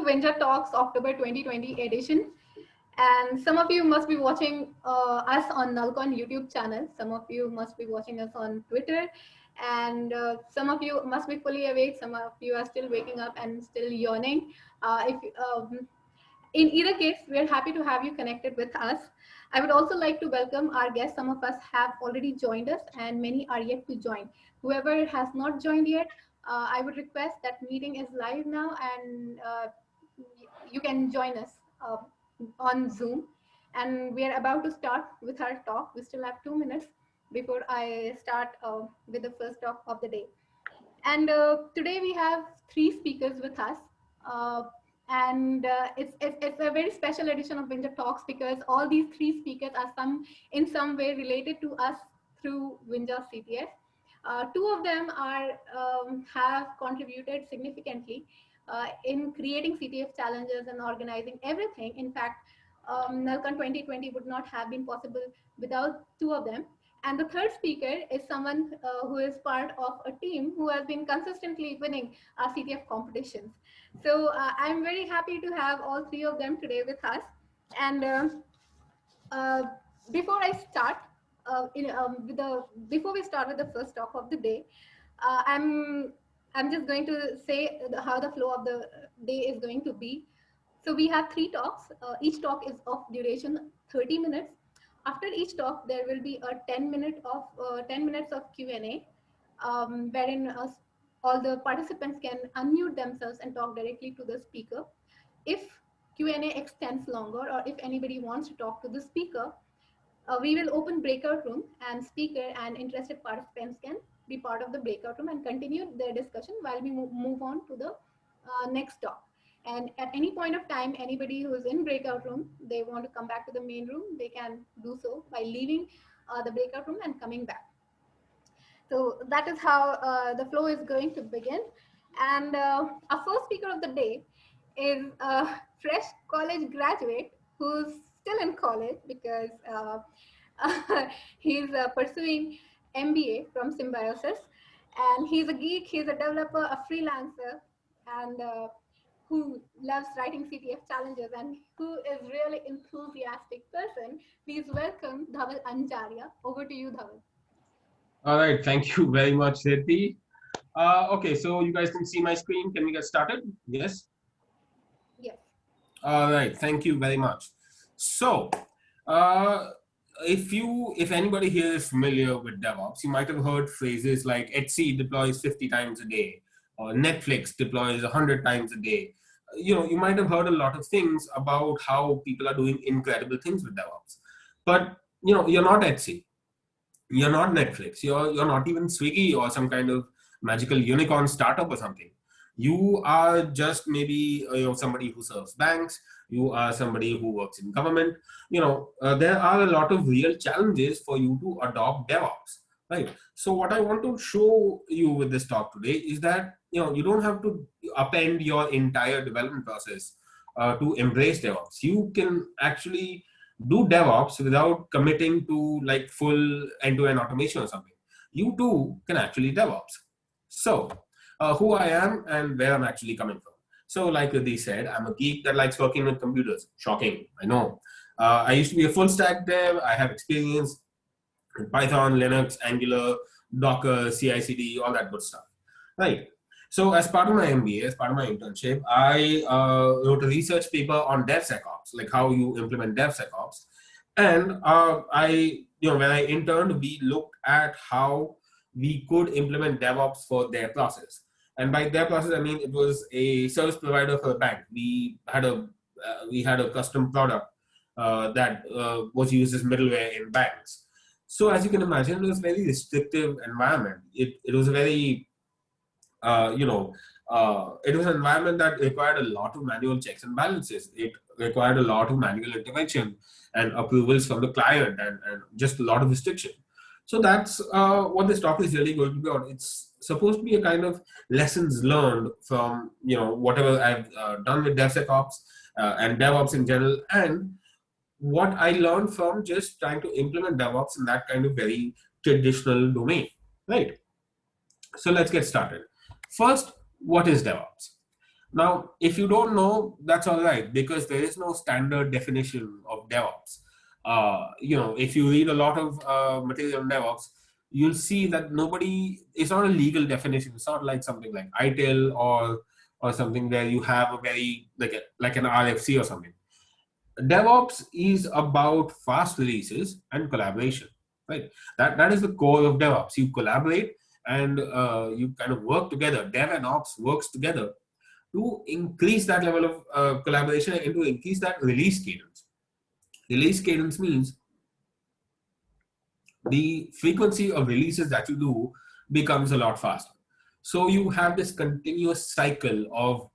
Winja Talks October 2020 edition. And some of you must be watching us on Nalcon YouTube channel. Some of you must be watching us on Twitter. And some of you must be fully awake. Some of you are still waking up and still yawning. If In either case, we are happy to have you connected with us. I would also like to welcome our guests. Some of us have already joined us and many are yet to join. Whoever has not joined yet, I would request that meeting is live now and you can join us on Zoom. And we are about to start with our talk. We still have 2 minutes before I start with the first talk of the day. And today we have 3 speakers with us. It's a very special edition of Winja Talks because all these 3 speakers are in some way related to us through Winja CTF. 2 of them have contributed significantly in creating CTF challenges and organizing everything. In fact, Nalcon 2020 would not have been possible without 2 of them. And the third speaker is someone who is part of a team who has been consistently winning CTF competitions. So I'm very happy to have all 3 of them today with us. And before I start, before we start with the first talk of the day, I'm just going to say how the flow of the day is going to be. So we have 3 talks. Each talk is of duration 30 minutes. After each talk, there will be a 10 minutes of Q&A, wherein all the participants can unmute themselves and talk directly to the speaker. If Q&A extends longer, or if anybody wants to talk to the speaker, we will open breakout room, and speaker and interested participants can be part of the breakout room and continue their discussion while we move on to the next talk. And at any point of time, anybody who is in breakout room, they want to come back to the main room, they can do so by leaving the breakout room and coming back. So that is how the flow is going to begin. And our first speaker of the day is a fresh college graduate who's still in college because he's pursuing MBA from Symbiosis. And he's a geek, he's a developer, a freelancer, and who loves writing CTF challenges and who is really enthusiastic person. Please welcome Dhaval Anjaria. Over to you, Dhaval. All right, thank you very much, Riddhi. Okay, so you guys can see my screen. Can we get started? Yes? Yes. All right, thank you very much. So, if anybody here is familiar with DevOps, you might have heard phrases like Etsy deploys 50 times a day, or Netflix deploys 100 times a day. You might have heard a lot of things about how people are doing incredible things with DevOps. But, you're not Etsy. You're not Netflix. You're not even Swiggy or some kind of magical unicorn startup or something. You are just maybe somebody who serves banks. You are somebody who works in government. There are a lot of real challenges for you to adopt DevOps, right? So what I want to show you with this talk today is that you don't have to upend your entire development process to embrace DevOps. You can actually do DevOps without committing to like full end-to-end automation or something. You too can actually DevOps. So who I am and where I'm actually coming from. So like Riddhi said, I'm a geek that likes working with computers. Shocking, I know. I used to be a full stack dev. I have experience in Python, Linux, Angular, Docker, CI/CD, all that good stuff. Right. So as part of my MBA, as part of my internship, I wrote a research paper on DevSecOps, like how you implement DevSecOps. And when I interned, we looked at how we could implement DevOps for their process. And by their process, I mean it was a service provider for a bank. We had a custom product that was used as middleware in banks. So as you can imagine, it was a very restrictive environment. It was a very it was an environment that required a lot of manual checks and balances. It required a lot of manual intervention and approvals from the client and just a lot of restriction. So that's what this talk is really going to be on. It's supposed to be a kind of lessons learned from whatever I've done with DevSecOps and DevOps in general, and what I learned from just trying to implement DevOps in that kind of very traditional domain, right? So let's get started. First, what is DevOps? Now, if you don't know, that's all right, because there is no standard definition of DevOps. If you read a lot of material on DevOps, you'll see that it's not a legal definition. It's not like something like ITIL or something where you have a very like an RFC or something. DevOps is about fast releases and collaboration, right? That is the core of DevOps. You collaborate and you kind of work together. Dev and Ops works together to increase that level of collaboration and to increase that release cadence. Release cadence means the frequency of releases that you do becomes a lot faster. So you have this continuous cycle of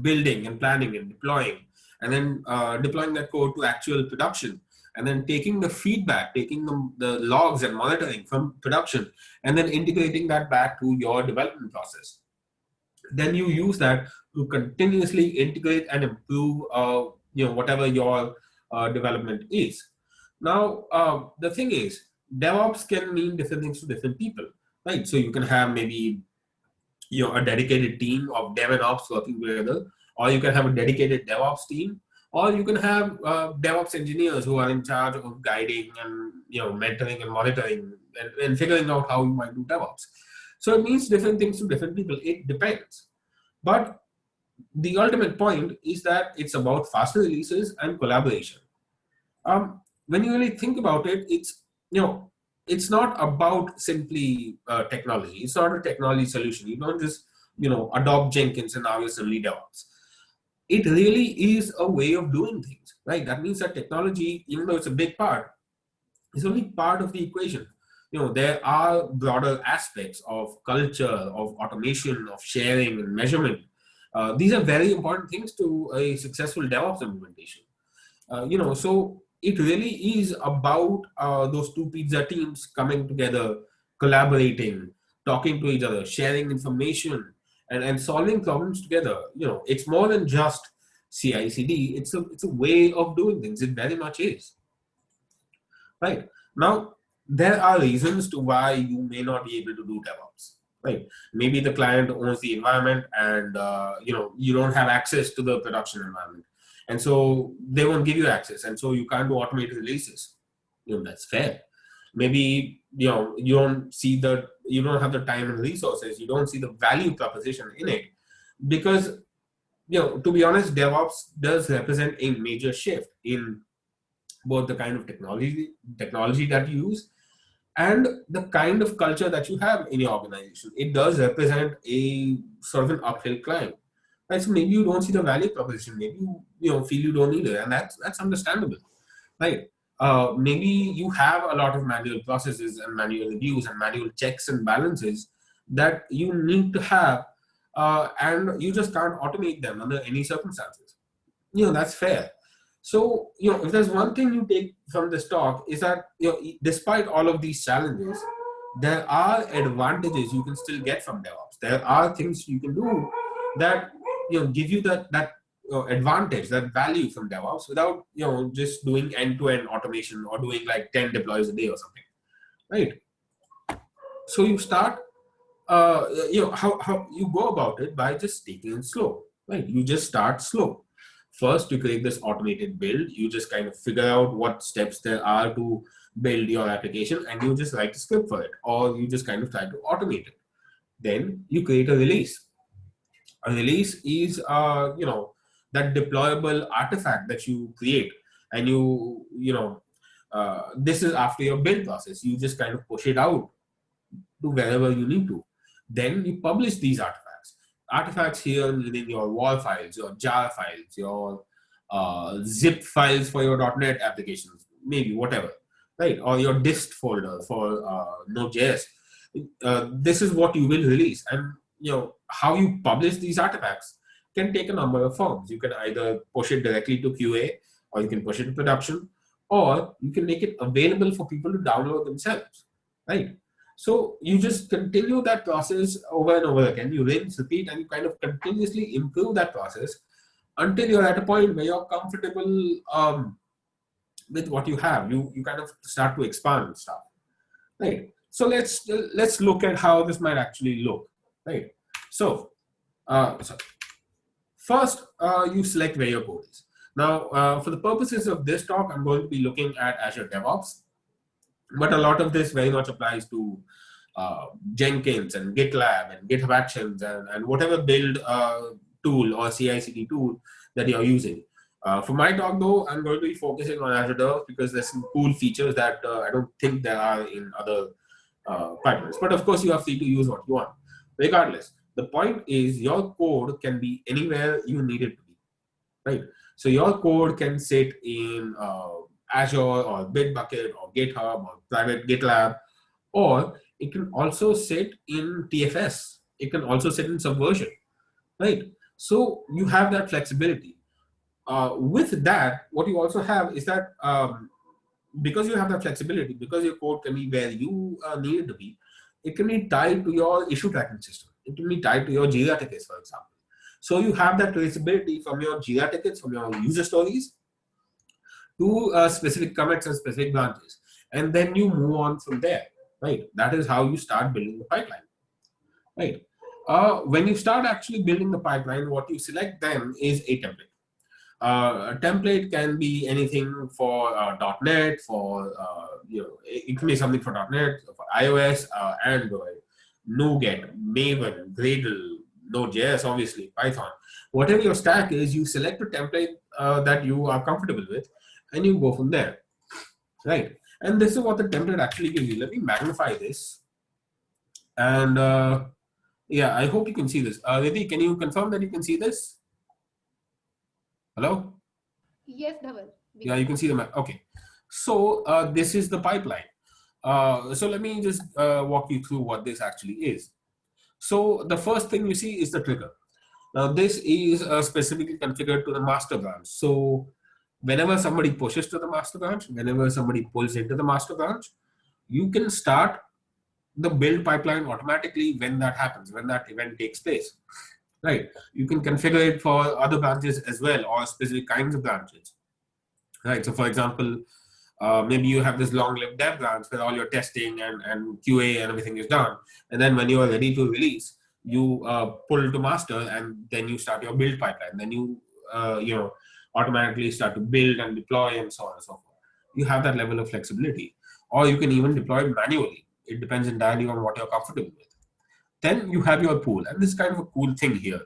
building and planning and deploying, and then deploying that code to actual production, and then taking the feedback, taking the logs and monitoring from production, and then integrating that back to your development process. Then you use that to continuously integrate and improve whatever your development is. Now the thing is, DevOps can mean different things to different people, right? So you can have maybe a dedicated team of dev and ops working together, or you can have a dedicated DevOps team, or you can have DevOps engineers who are in charge of guiding and mentoring and monitoring and figuring out how you might do DevOps. So it means different things to different people. It depends. But the ultimate point is that it's about faster releases and collaboration. When you really think about it, it's not about simply technology. It's not a technology solution. You don't just adopt Jenkins and now you're suddenly DevOps. It really is a way of doing things, right? That means that technology, even though it's a big part, is only part of the equation. There are broader aspects of culture, of automation, of sharing and measurement. These are very important things to a successful DevOps implementation. So it really is about those two pizza teams coming together, collaborating, talking to each other, sharing information, and solving problems together. It's more than just CI/CD. It's a way of doing things. It very much is. Right. Now, there are reasons to why you may not be able to do DevOps. Right. Maybe the client owns the environment and you don't have access to the production environment. And so they won't give you access. And so you can't do automated releases. That's fair. Maybe you don't have the time and resources. You don't see the value proposition in it. Because to be honest, DevOps does represent a major shift in both the kind of technology that you use and the kind of culture that you have in your organization. It does represent a sort of an uphill climb. Right? So maybe you don't see the value proposition. Maybe you feel you don't need it, and that's understandable, right? Maybe you have a lot of manual processes and manual reviews and manual checks and balances that you need to have, and you just can't automate them under any circumstances. That's fair. So, if there's one thing you take from this talk is that, despite all of these challenges, there are advantages you can still get from DevOps. There are things you can do that, give you that advantage, that value from DevOps without, just doing end-to-end automation or doing like 10 deploys a day or something, right? So you start, how you go about it by just taking it slow, right? You just start slow. First, you create this automated build. You just kind of figure out what steps there are to build your application, and you just write a script for it, or you just kind of try to automate it. Then you create a release. A release is, that deployable artifact that you create, and this is after your build process. You just kind of push it out to wherever you need to. Then you publish these artifacts. Artifacts here meaning your WAR files, your jar files, your zip files for your .NET applications, maybe whatever, right? Or your dist folder for Node.js. This is what you will release. And how you publish these artifacts can take a number of forms. You can either push it directly to QA, or you can push it to production, or you can make it available for people to download themselves, right? So you just continue that process over and over again. You rinse, repeat, and you kind of continuously improve that process until you're at a point where you're comfortable with what you have. You kind of start to expand stuff, right? So let's look at how this might actually look, right? So, First, you select where your code is. Now, for the purposes of this talk, I'm going to be looking at Azure DevOps, but a lot of this very much applies to Jenkins and GitLab and GitHub Actions and whatever build tool or CI/CD tool that you're using. For my talk, though, I'm going to be focusing on Azure DevOps because there's some cool features that I don't think there are in other pipelines. But of course, you are free to use what you want. Regardless, the point is your code can be anywhere you need it to be, right? So your code can sit in Azure or Bitbucket or GitHub or private GitLab, or it can also sit in TFS. It can also sit in Subversion, right? So you have that flexibility. With that, what you also have is that because you have that flexibility, because your code can be where you need it to be, it can be tied to your issue tracking system. It can be tied to your Jira tickets, for example. So you have that traceability from your Jira tickets, from your user stories, to specific commits and specific branches. And then you move on from there, right? That is how you start building the pipeline, right? When you start actually building the pipeline, what you select then is a template. A template can be anything for .NET, for it can be something for .NET, for iOS, Android, NuGet, Maven, Gradle, Node.js, obviously, Python. Whatever your stack is, you select a template that you are comfortable with, and you go from there, right? And this is what the template actually gives you. Let me magnify this, and yeah, I hope you can see this. Riddhi, can you confirm that you can see this? Hello? Yes, Dhaval. Yeah, you can see the map. Okay. So this is the pipeline. So let me just walk you through what this actually is. So the first thing you see is the trigger. Now this is specifically configured to the master branch. So whenever somebody pushes to the master branch, whenever somebody pulls into the master branch, you can start the build pipeline automatically when that happens, when that event takes place, right? You can configure it for other branches as well, or specific kinds of branches, right? So for example, maybe you have this long-lived dev branch where all your testing and QA and everything is done. And then when you are ready to release, you pull to master and then you start your build pipeline. Then you automatically start to build and deploy and so on and so forth. You have that level of flexibility. Or you can even deploy it manually. It depends entirely on what you're comfortable with. Then you have your pool. And this is kind of a cool thing here.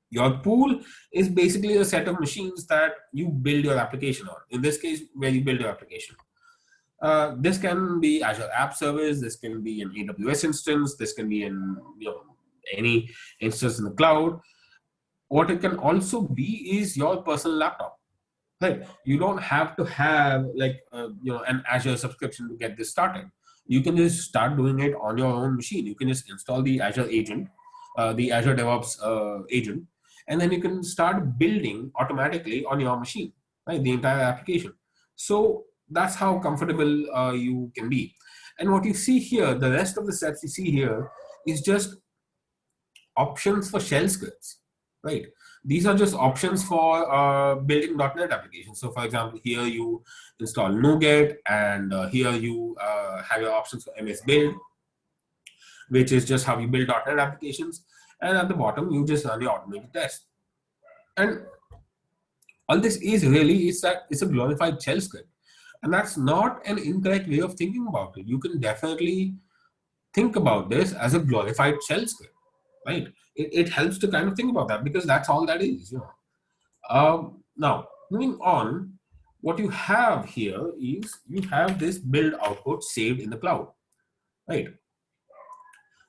Your pool is basically a set of machines that you build your application on. In this case, where you build your application. This can be Azure App Service. This can be an AWS instance. This can be in any instance in the cloud. What it can also be is your personal laptop. Right? You don't have to have like an Azure subscription to get this started. You can just start doing it on your own machine. You can just install the Azure agent, the Azure DevOps agent, and then you can start building automatically on your machine, right? The entire application. So that's how comfortable you can be. And what you see here, the rest of the steps you see here is just options for shell scripts, right? These are just options for building .NET applications. So for example, here you install NuGet, and here you have your options for MS Build, which is just how you build .NET applications. And at the bottom, you just run your automated test. And all this is really is that it's a glorified shell script. And that's not an incorrect way of thinking about it. You can definitely think about this as a glorified shell script, right? It helps to kind of think about that because that's all that is. Now, moving on, what you have here is you have this build output saved in the cloud, right?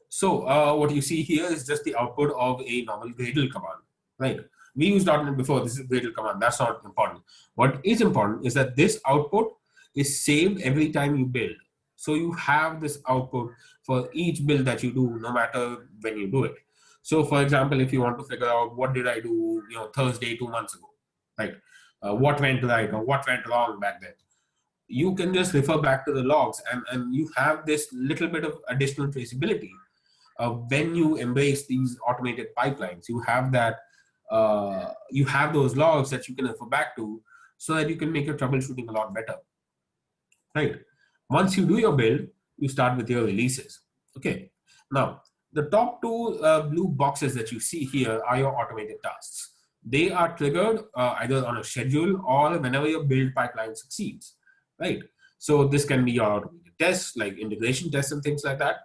So what you see here is just the output of a normal Gradle command, right? We used .NET before. This is Gradle command. That's not important. What is important is that this output is saved every time you build. So you have this output for each build that you do, no matter when you do it. So for example, if you want to figure out what did I do, Thursday 2 months ago, right? What went right or what went wrong back then, you can just refer back to the logs, and you have this little bit of additional traceability. When you embrace these automated pipelines, you have that you have those logs that you can refer back to, so that you can make your troubleshooting a lot better, right? Once you do your build, you start with your releases. Okay. Now, The top two blue boxes that you see here are your automated tasks. They are triggered either on a schedule or whenever your build pipeline succeeds, right? So this can be your automated tests, like integration tests and things like that.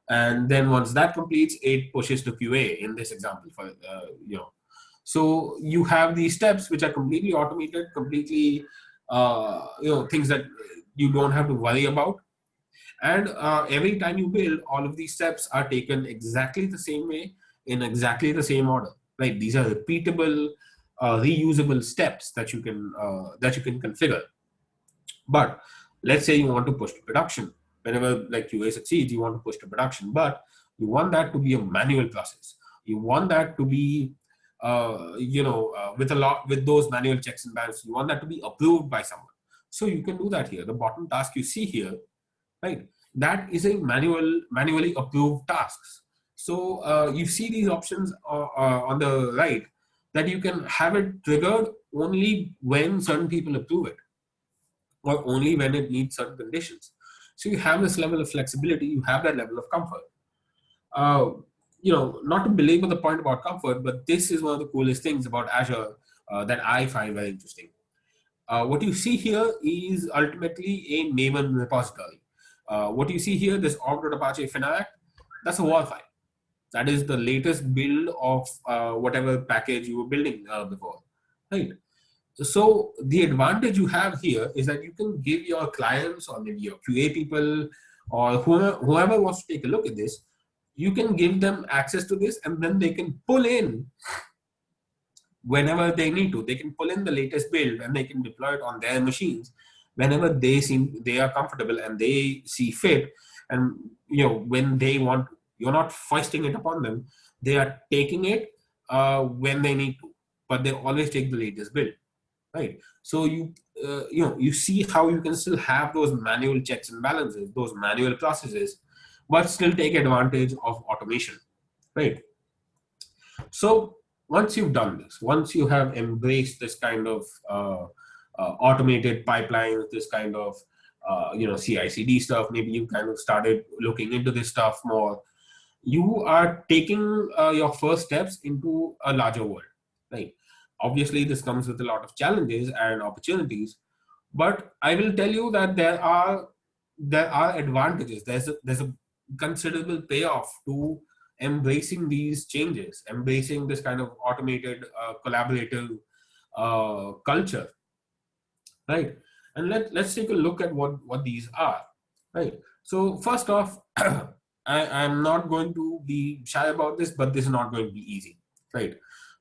And then once that completes, it pushes to QA in this example for So you have these steps which are completely automated, completely things that you don't have to worry about. And every time you build, all of these steps are taken exactly the same way in exactly the same order. Right? These are repeatable, reusable steps that you can configure. But let's say you want to push to production. Whenever like QA succeeds, you want to push to production, but you want that to be a manual process. You want that to be, with those manual checks and balances. You want that to be approved by someone. So you can do that here. The bottom task you see here, right? That is a manually approved tasks. So you see these options on the right that you can have it triggered only when certain people approve it, or only when it meets certain conditions. So you have this level of flexibility, you have that level of comfort. Uh, Not to belabor the point about comfort, but this is one of the coolest things about Azure that I find very interesting. What you see here is ultimately a Maven repository. What you see here, this org.apache finac, that's a war file. That is the latest build of whatever package you were building before, right? So the advantage you have here is that you can give your clients or maybe your QA people or whoever wants to take a look at this, you can give them access to this, and then they can pull in whenever they need to. They can pull in the latest build and they can deploy it on their machines whenever they are comfortable and they see fit. And when they want, you're not foisting it upon them. They are taking it when they need to, but they always take the latest build, right? So you see how you can still have those manual checks and balances, those manual processes, but still take advantage of automation, right? So once you've done this, once you have embraced this kind of automated pipelines, this kind of CI/CD stuff, maybe you kind of started looking into this stuff more. You are taking your first steps into a larger world, right? Obviously, this comes with a lot of challenges and opportunities, but I will tell you that there are advantages. There's a considerable payoff to embracing these changes, embracing this kind of automated, collaborative culture, right? And let's take a look at what these are, right? So first off, I'm not going to be shy about this, but this is not going to be easy, right?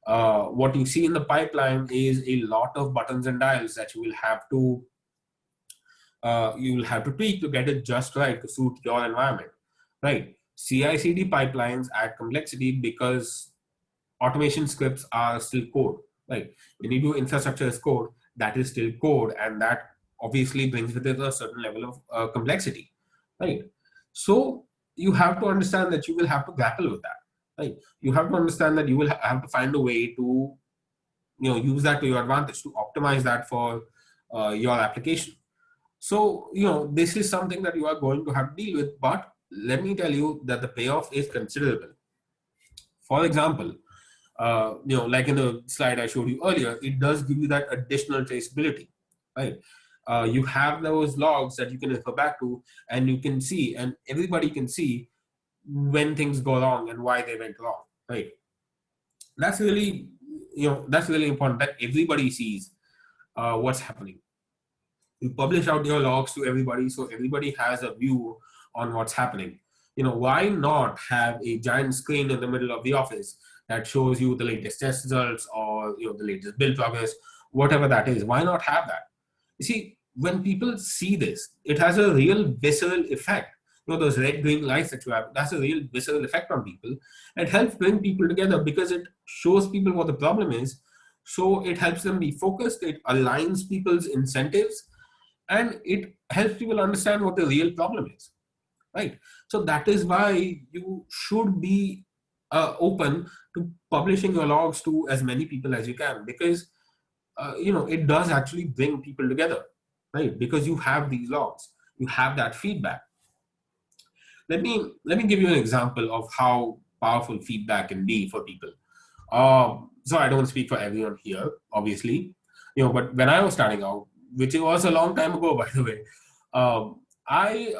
What you see in the pipeline is a lot of buttons and dials that you will have to tweak to get it just right to suit your environment, right? CI/CD pipelines add complexity because automation scripts are still code, right? When you do infrastructure as code, that is still code, and that obviously brings with it a certain level of complexity, right? So you have to understand that you will have to grapple with that, right? You have to understand that you will have to find a way to use that to your advantage, to optimize that for your application. So this is something that you are going to have to deal with, but let me tell you that the payoff is considerable. For example, like in the slide I showed you earlier, it does give you that additional traceability, right? You have those logs that you can refer back to, and you can see, and everybody can see when things go wrong and why they went wrong, right? That's really important that everybody sees what's happening. You publish out your logs to everybody, so everybody has a view on what's happening. Why not have a giant screen in the middle of the office that shows you the latest test results, or the latest build progress, whatever that is? Why not have that? You see, when people see this, it has a real visceral effect. Those red green lights that you have, that's a real visceral effect on people. It helps bring people together because it shows people what the problem is. So it helps them be focused, it aligns people's incentives, and it helps people understand what the real problem is, right? So that is why you should be open to publishing your logs to as many people as you can, because it does actually bring people together, right? Because you have these logs, you have that feedback. Let me give you an example of how powerful feedback can be for people. So I don't speak for everyone here, obviously, but when I was starting out, which was a long time ago, by the way, um, I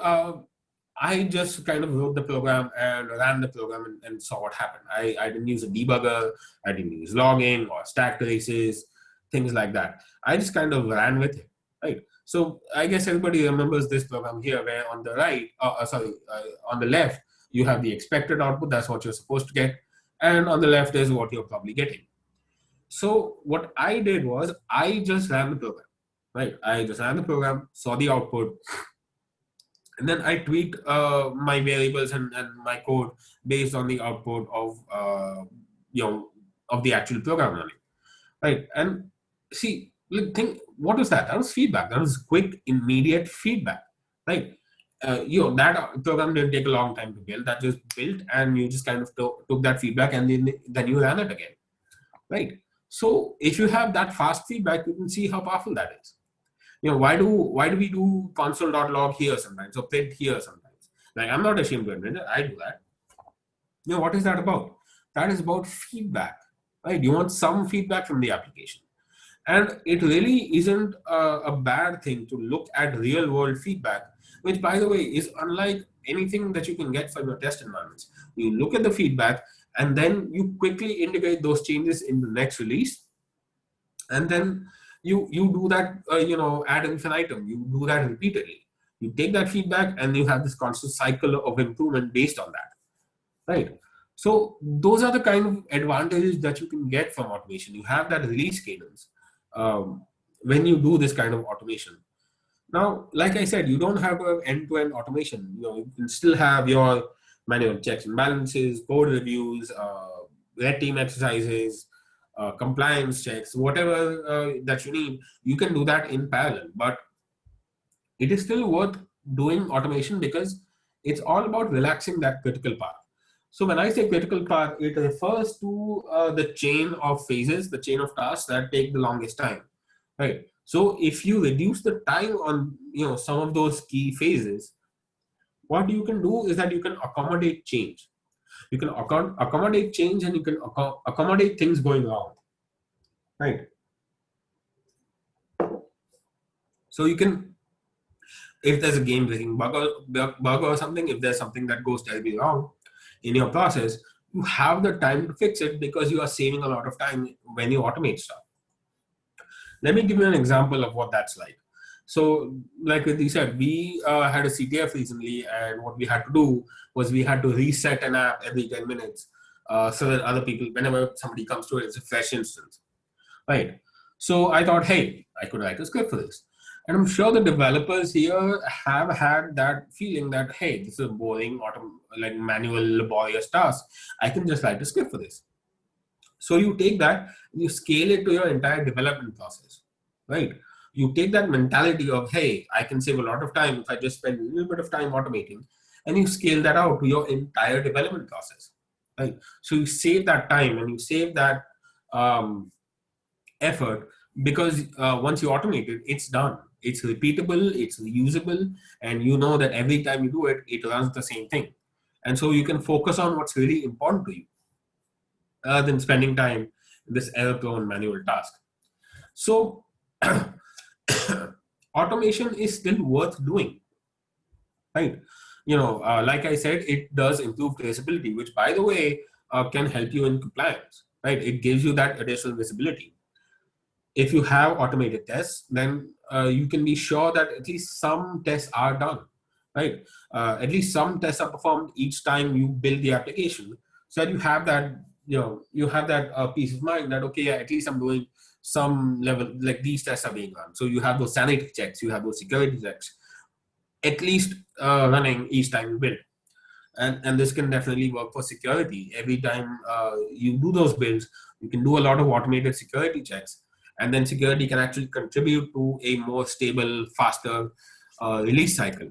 I just kind of wrote the program and ran the program and saw what happened. I didn't use a debugger, I didn't use logging or stack traces, things like that. I just kind of ran with it, right? So I guess everybody remembers this program here, where on the right, on the left, you have the expected output. That's what you're supposed to get, and on the left is what you're probably getting. So what I did was I just ran the program, right? I just ran the program, saw the output, and then I tweaked my variables and my code based on the output of of the actual program running, right? And see, think, what was that? That was feedback. That was quick, immediate feedback, right? That program didn't take a long time to build. That just built, and you just kind of took that feedback and then you ran it again, right? So if you have that fast feedback, you can see how powerful that is. Why do we do console.log here sometimes or print here sometimes? Like, I'm not ashamed to admit it, I do that. What is that about? That is about feedback, right? You want some feedback from the application. And it really isn't a bad thing to look at real world feedback, which, by the way, is unlike anything that you can get from your test environments. You look at the feedback and then you quickly integrate those changes in the next release. And then you do that, ad infinitum. You do that repeatedly. You take that feedback and you have this constant cycle of improvement based on that, right? So those are the kind of advantages that you can get from automation. You have that release cadence when you do this kind of automation. Now, like I said, you don't have an end-to-end automation. You can still have your manual checks and balances, code reviews, red team exercises, compliance checks, whatever that you need. You can do that in parallel, but it is still worth doing automation because it's all about relaxing that critical path. So when I say critical path, it refers to the chain of phases, the chain of tasks that take the longest time, right? So if you reduce the time on some of those key phases, what you can do is that you can accommodate change. You can accommodate change, and you can accommodate things going wrong, right? So you can, if there's a game breaking bug or something, if there's something that goes terribly wrong in your process, you have the time to fix it because you are saving a lot of time when you automate stuff. Let me give you an example of what that's like. So, like you said, we had a CTF recently, and what we had to do was we had to reset an app every 10 minutes so that other people, whenever somebody comes to it, it's a fresh instance, right? So I thought, hey, I could write a script for this. And I'm sure the developers here have had that feeling that, hey, this is a boring, like manual, laborious task. I can just write a script for this. So you take that, you scale it to your entire development process, right? You take that mentality of, hey, I can save a lot of time if I just spend a little bit of time automating, and you scale that out to your entire development process, right? So you save that time and you save that effort because once you automate it, it's done. It's repeatable, it's reusable, and you know that every time you do it, it runs the same thing. And so you can focus on what's really important to you rather than spending time in this error-prone manual task. So automation is still worth doing, right? Like I said, it does improve traceability, which, by the way, can help you in compliance, right? It gives you that additional visibility. If you have automated tests, then you can be sure that at least some tests are done, right? At least some tests are performed each time you build the application, so that you have that, peace of mind that, okay, yeah, at least I'm doing some level, like these tests are being run. So you have those sanity checks, you have those security checks, at least running each time you build. And this can definitely work for security. Every time you do those builds, you can do a lot of automated security checks, and then security can actually contribute to a more stable, faster release cycle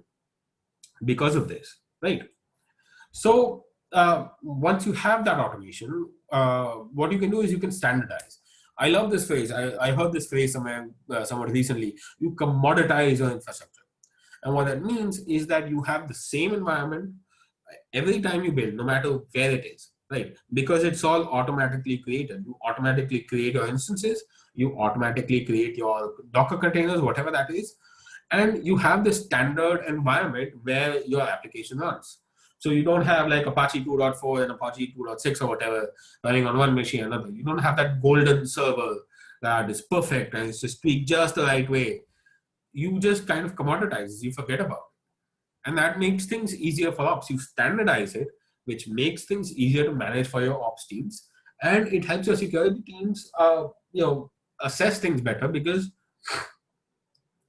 because of this, right? So once you have that automation, what you can do is you can standardize. I love this phrase. I heard this phrase somewhat recently. You commoditize your infrastructure. And what that means is that you have the same environment, every time you build, no matter where it is, right? Because it's all automatically created. You automatically create your instances, you automatically create your Docker containers, whatever that is, and you have this standard environment where your application runs. So you don't have like Apache 2.4 and Apache 2.6 or whatever running on one machine or another. You don't have that golden server that is perfect and it's just tweaked just the right way. You just kind of commoditize, you forget about it. And that makes things easier for ops. You standardize it, which makes things easier to manage for your ops teams. And it helps your security teams assess things better because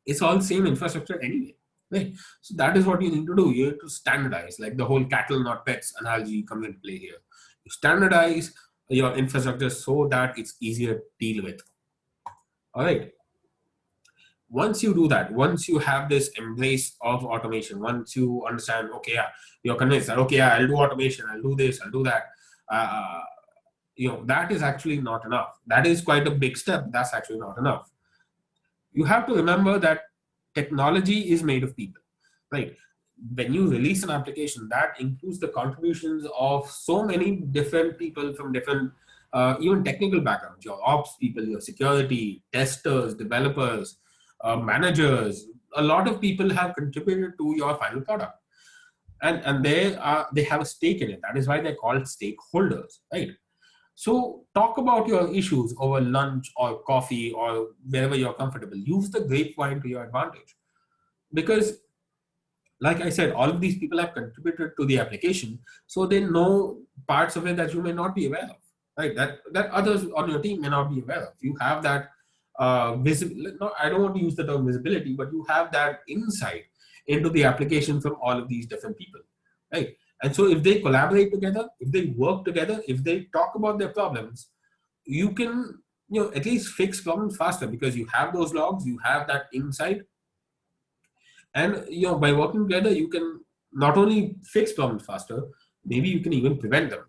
it's all same infrastructure anyway. Right. So that is what you need to do. You need to standardize, like the whole cattle not pets analogy comes into play here. You standardize your infrastructure so that it's easier to deal with. All right. Once you do that, once you have this embrace of automation, once you understand, okay, yeah, you're convinced that, okay, yeah, I'll do automation, I'll do this, I'll do that. That is actually not enough. That is quite a big step. That's actually not enough. You have to remember that technology is made of people, right? When you release an application, that includes the contributions of so many different people from different, even technical backgrounds, your ops people, your security, testers, developers, managers. A lot of people have contributed to your final product. And they have a stake in it. That is why they're called stakeholders, right? So talk about your issues over lunch or coffee or wherever you're comfortable. Use the grapevine to your advantage. Because, like I said, all of these people have contributed to the application, so they know parts of it that you may not be aware of, right? That others on your team may not be aware of. You have that visibility. No, I don't want to use the term visibility, but you have that insight into the application from all of these different people, right? And so if they collaborate together, if they work together, if they talk about their problems, you can, at least fix problems faster because you have those logs, you have that insight. And by working together, you can not only fix problems faster, maybe you can even prevent them.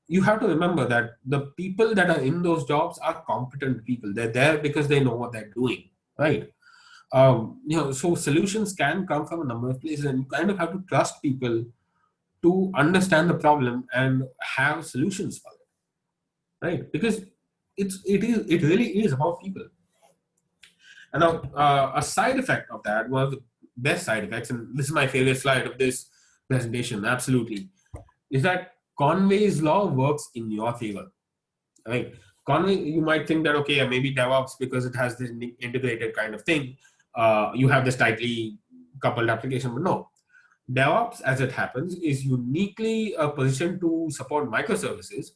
You have to remember that the people that are in those jobs are competent people. They're there because they know what they're doing, right? So solutions can come from a number of places, and you kind of have to trust people to understand the problem and have solutions for it, right? Because it really is about people. And now, a side effect of that, one of the best side effects, and this is my favorite slide of this presentation, absolutely, is that Conway's law works in your favor, right? Conway, you might think that, okay, maybe DevOps, because it has this integrated kind of thing, you have this tightly coupled application, but no. DevOps, as it happens, is uniquely positioned to support microservices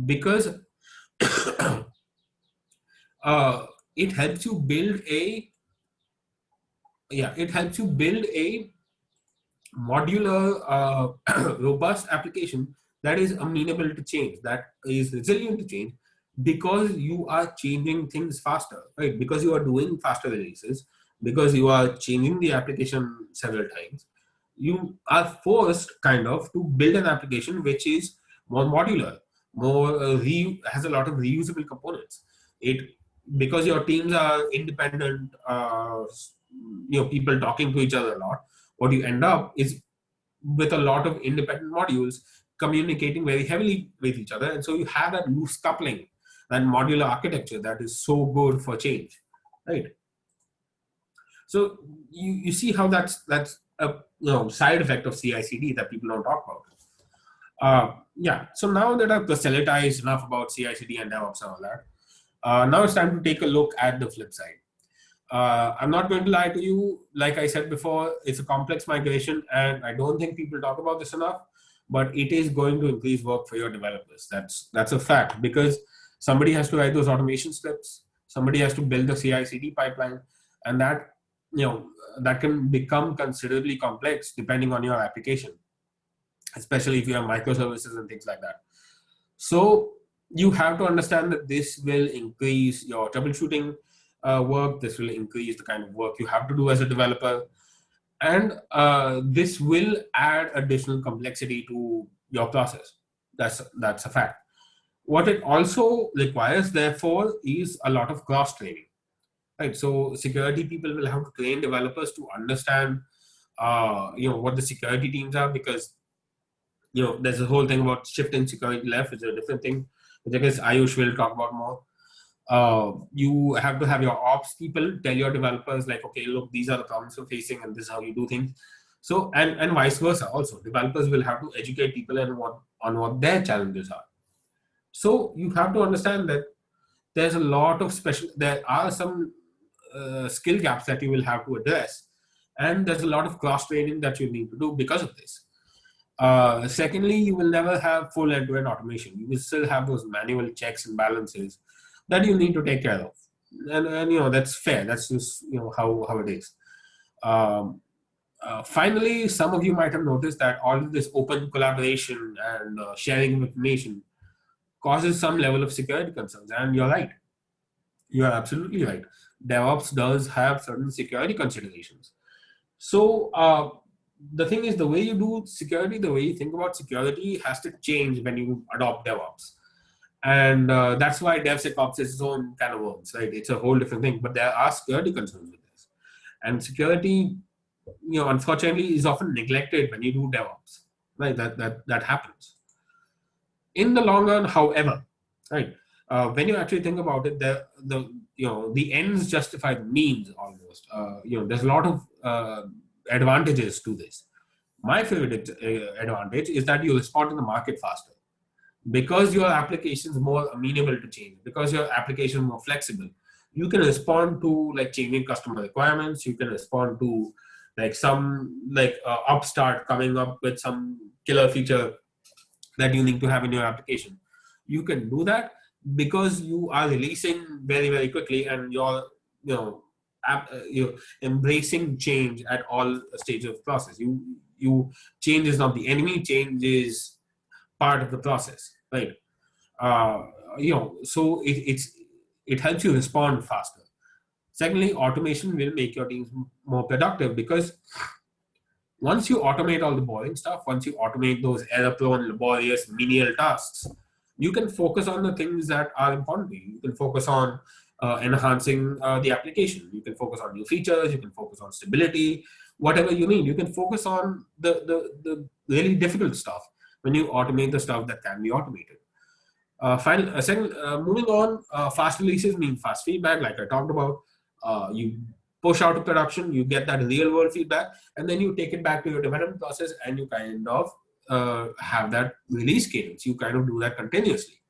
because it helps you build a modular, robust application that is amenable to change, that is resilient to change, because you are changing things faster, right? Because you are doing faster releases, because you are changing the application several times, you are forced kind of to build an application which is more modular, more has a lot of reusable components. It Because your teams are independent, people talking to each other a lot. What you end up is with a lot of independent modules communicating very heavily with each other, and so you have that loose coupling, that modular architecture that is so good for change, right? So you see how that's a side effect of CI/CD that people don't talk about. So now that I've proselytized enough about CI/CD and DevOps and all that, now it's time to take a look at the flip side. I'm not going to lie to you. Like I said before, it's a complex migration, and I don't think people talk about this enough. But it is going to increase work for your developers. That's a fact, because somebody has to write those automation scripts. Somebody has to build the CI/CD pipeline, and that can become considerably complex depending on your application, especially if you have microservices and things like that. So you have to understand that this will increase your troubleshooting work. This will increase the kind of work you have to do as a developer. And this will add additional complexity to your process. That's a fact. What it also requires, therefore, is a lot of cross training. Right. So security people will have to train developers to understand, what the security teams are, because there's a whole thing about shifting security left, which is a different thing, which I guess Ayush will talk about more. You have to have your ops people tell your developers like, okay, look, these are the problems we're facing, and this is how you do things. So and vice versa also, developers will have to educate people on what their challenges are. So you have to understand that there's a lot of there are some skill gaps that you will have to address, and there's a lot of cross training that you need to do because of this. Secondly, you will never have full end-to-end automation. You will still have those manual checks and balances that you need to take care of, and that's fair. That's just how it is. Finally, some of you might have noticed that all of this open collaboration and sharing of information causes some level of security concerns, and you're right. You are absolutely right. DevOps does have certain security considerations. So the thing is, the way you do security, the way you think about security has to change when you adopt DevOps. And that's why DevSecOps is its own kind of worms, right? It's a whole different thing, but there are security concerns with this. And security, unfortunately, is often neglected when you do DevOps, right? That happens. In the long run, however, right, when you actually think about it, the ends justify the means almost. There's a lot of advantages to this. My favorite advantage is that you respond to the market faster because your application is more amenable to change, because your application is more flexible. You can respond to like changing customer requirements. You can respond to like some upstart coming up with some killer feature that you need to have in your application. You can do that because you are releasing very, very quickly, and you're embracing change at all stages of the process. Change is not the enemy. Change is part of the process, right? So it helps you respond faster. Secondly, automation will make your teams more productive because once you automate all the boring stuff, once you automate those error-prone, laborious, menial tasks, you can focus on the things that are important to you. You can focus on enhancing the application. You can focus on new features. You can focus on stability, whatever you need. You can focus on the really difficult stuff when you automate the stuff that can be automated. Moving on, fast releases mean fast feedback, like I talked about. You push out to production, you get that real world feedback, and then you take it back to your development process, and you kind of have that release cadence. You kind of do that continuously,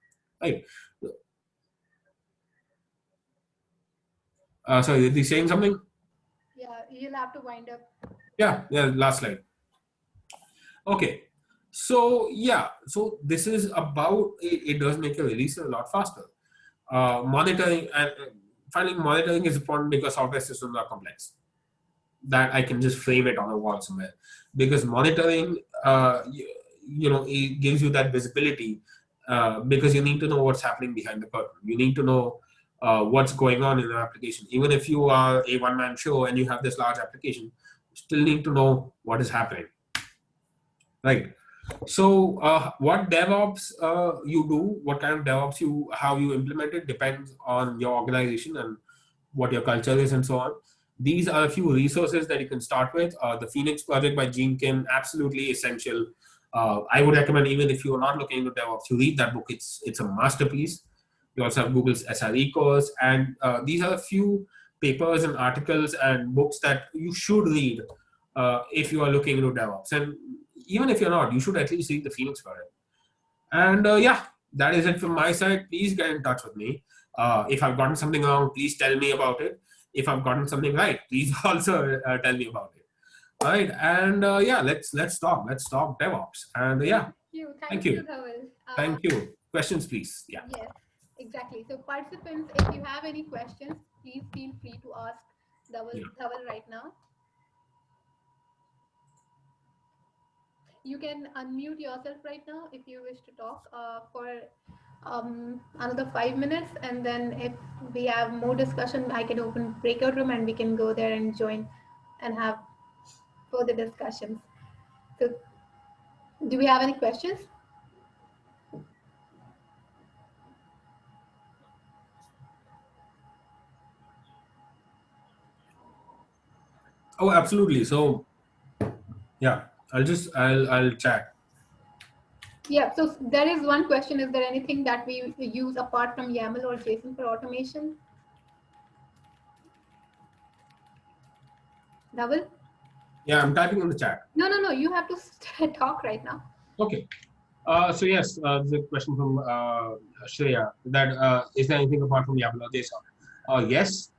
right? Sorry, is he saying something? Yeah, you'll have to wind up. Yeah, last slide. Okay. So this is about it does make your release a lot faster. Monitoring and finally, monitoring is important because software systems are complex. That I can just frame it on a wall somewhere, because monitoring, it gives you that visibility because you need to know what's happening behind the curtain. You need to know what's going on in your application. Even if you are a one-man show and you have this large application, you still need to know what is happening, right? So what DevOps you do, what kind of DevOps how you implement it depends on your organization and what your culture is and so on. These are a few resources that you can start with. The Phoenix Project by Gene Kim, absolutely essential. I would recommend, even if you're not looking into DevOps, you read that book. It's a masterpiece. You also have Google's SRE course, and these are a few papers and articles and books that you should read if you are looking into DevOps. And even if you're not, you should at least read the Phoenix Project. And that is it from my side. Please get in touch with me. If I've gotten something wrong, please tell me about it. If I've gotten something right, please also tell me about it. All right, and let's talk DevOps. And Thank you, Dhaval. Thank you. Questions, please. Yeah. Yes, exactly. So participants, if you have any questions, please feel free to ask Dhaval right now. You can unmute yourself right now if you wish to talk for another 5 minutes, and then if we have more discussion, I can open breakout room and we can go there and join and have further discussions. So, do we have any questions? Oh, absolutely. So, yeah, I'll chat. Yeah, so there is one question. Is there anything that we use apart from YAML or JSON for automation? Dhaval? Yeah, I'm typing in the chat. No, no, no. You have to talk right now. Okay. So yes, there's a question from Shreya that is there anything apart from YAML or JSON? Yes,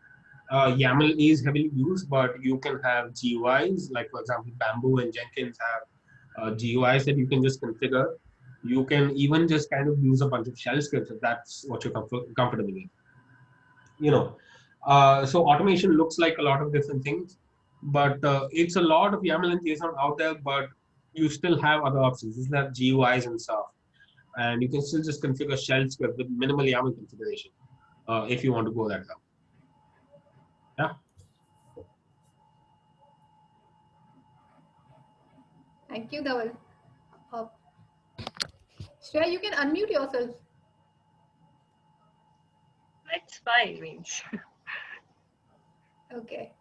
YAML is heavily used, but you can have GUIs, like for example, Bamboo and Jenkins have GUIs that you can just configure. You can even just kind of use a bunch of shell scripts if that's what you're comfortable with. You know, so automation looks like a lot of different things, but it's a lot of YAML and JSON out there, but you still have other options. You still have GUIs and stuff, and you can still just configure shell script with minimal YAML configuration if you want to go that route. Yeah. Thank you, Dhaval. Uh, Shreya, you can unmute yourself. That's fine, means. Okay.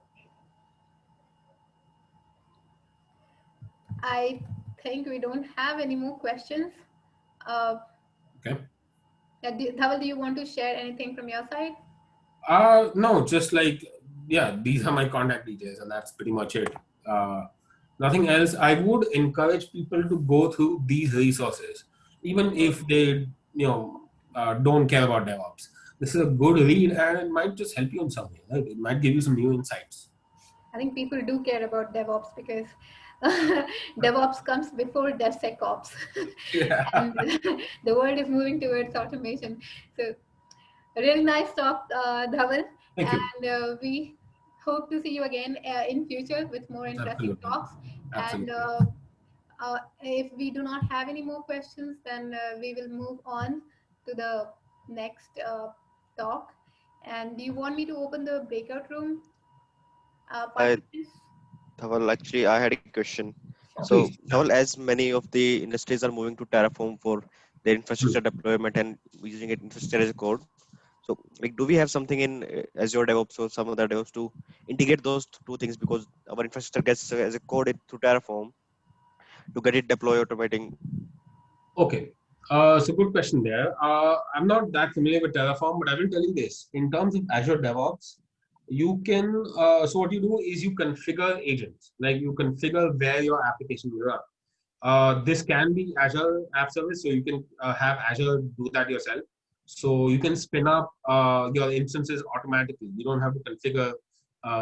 I think we don't have any more questions. Uh, Okay. Dhaval, do you want to share anything from your side? No, just like, yeah, these are my contact details, and that's pretty much it. Nothing else. I would encourage people to go through these resources, even if they, don't care about DevOps. This is a good read, and it might just help you in some way. Right? It might give you some new insights. I think people do care about DevOps because DevOps comes before DevSecOps, Yeah. and the world is moving towards automation. So, a really nice talk, Dhaval, Thank you. and we hope to see you again in future with more interesting Absolutely. talks. And Absolutely. if we do not have any more questions, then we will move on to the next talk. And do you want me to open the breakout room, I, participants? Dhaval, actually, I had a question. So, Please. Dhaval, as many of the industries are moving to Terraform for their infrastructure deployment and using it infrastructure as a code, so like, do we have something in Azure DevOps or some other DevOps to integrate those two things? Because our infrastructure gets as a code it through Terraform to get it deploy automating. Okay. So good question there. I'm not that familiar with Terraform, but I will tell you this. In terms of Azure DevOps, you can, so what you do is you configure agents, like you configure where your application will run. This can be Azure App Service, so you can have Azure do that yourself. So you can spin up your instances automatically. You don't have to configure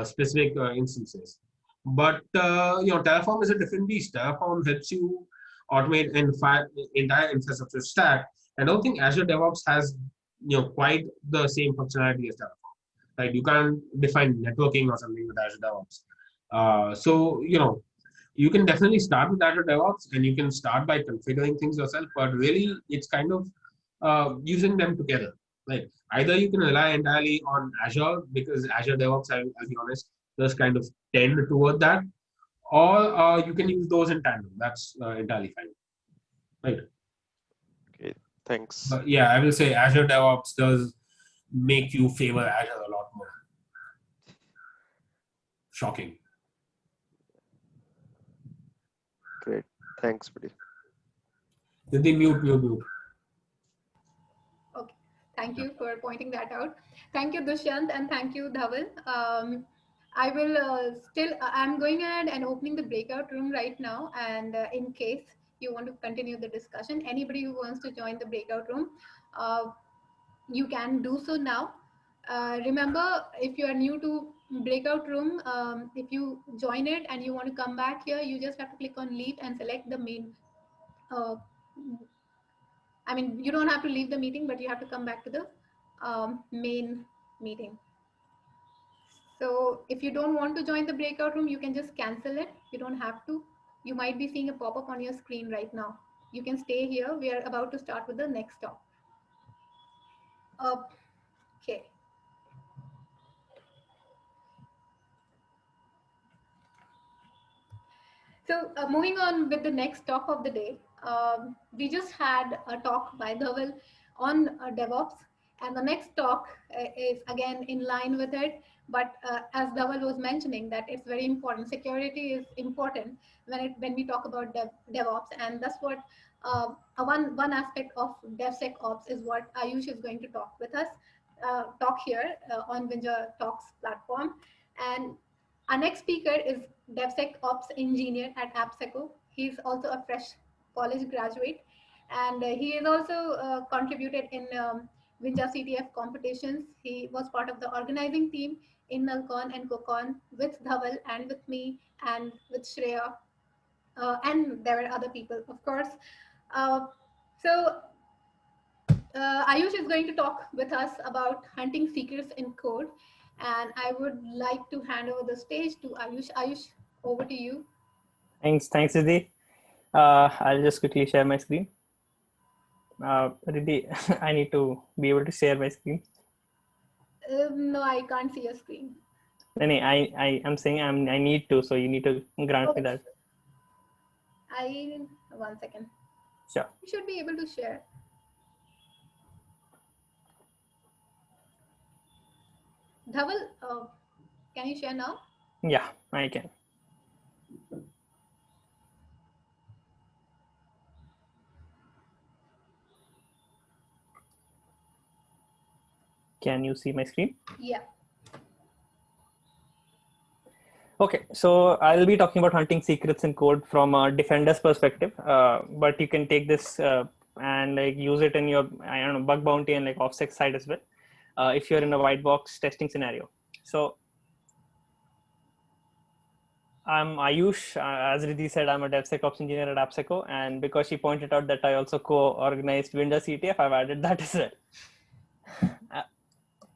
specific instances. But Terraform is a different beast. Terraform helps you automate an entire infrastructure stack. I don't think Azure DevOps has quite the same functionality as Terraform. Right? You can't define networking or something with Azure DevOps. So you can definitely start with Azure DevOps and you can start by configuring things yourself, but really it's kind of using them together. Like either you can rely entirely on Azure because Azure DevOps, I'll be honest, does kind of tend toward that, or you can use those in tandem. That's entirely fine. Right. Okay, thanks. But yeah, I will say Azure DevOps does make you favor Azure a lot more. Shocking. Great, thanks, buddy. Did they mute? Okay, thank you for pointing that out. Thank you, Dushyant, and thank you, Dhaval. I will I'm going ahead and opening the breakout room right now. And in case you want to continue the discussion, anybody who wants to join the breakout room, uh, you can do so now. Remember, if you are new to breakout room, if you join it and you want to come back here, you just have to click on leave and select the main. Uh, I mean, you don't have to leave the meeting, but you have to come back to the main meeting. So if you don't want to join the breakout room, you can just cancel it. You don't have to. You might be seeing a pop-up on your screen right now. You can stay here. We are about to start with the next talk. Okay. So moving on with the next talk of the day, we just had a talk by Dhaval on DevOps, and the next talk is again in line with it. But as Dhaval was mentioning, that it's very important. Security is important when we talk about DevOps, and that's what one aspect of DevSecOps is what Ayush is going to talk with us, talk here on Winja Talks platform. And our next speaker is DevSecOps engineer at AppSeco. He's also a fresh college graduate, and he is also contributed in Winja CTF competitions. He was part of the organizing team in Nalcon and Cocon with Dhaval and with me and with Shreya, and there were other people, of course. Uh, so Ayush is going to talk with us about hunting secrets in code, and I would like to hand over the stage to Ayush. Ayush, over to you. Thanks, Riddhi. I'll just quickly share my screen. Riddhi, I need to be able to share my screen. No, I can't see your screen. No, I am saying I need to, so you need to grant me that. One second. Sure. You should be able to share. Dhaval, can you share now? Yeah, I can. Can you see my screen? Yeah. Okay, so I'll be talking about hunting secrets in code from a defender's perspective, but you can take this and like use it in your, I don't know, bug bounty and like OffSec side as well, if you're in a white box testing scenario. So I'm Ayush. As Riddhi said, I'm a DevSecOps engineer at AppSeco, and because she pointed out that I also co-organized Winja CTF, I've added that as well.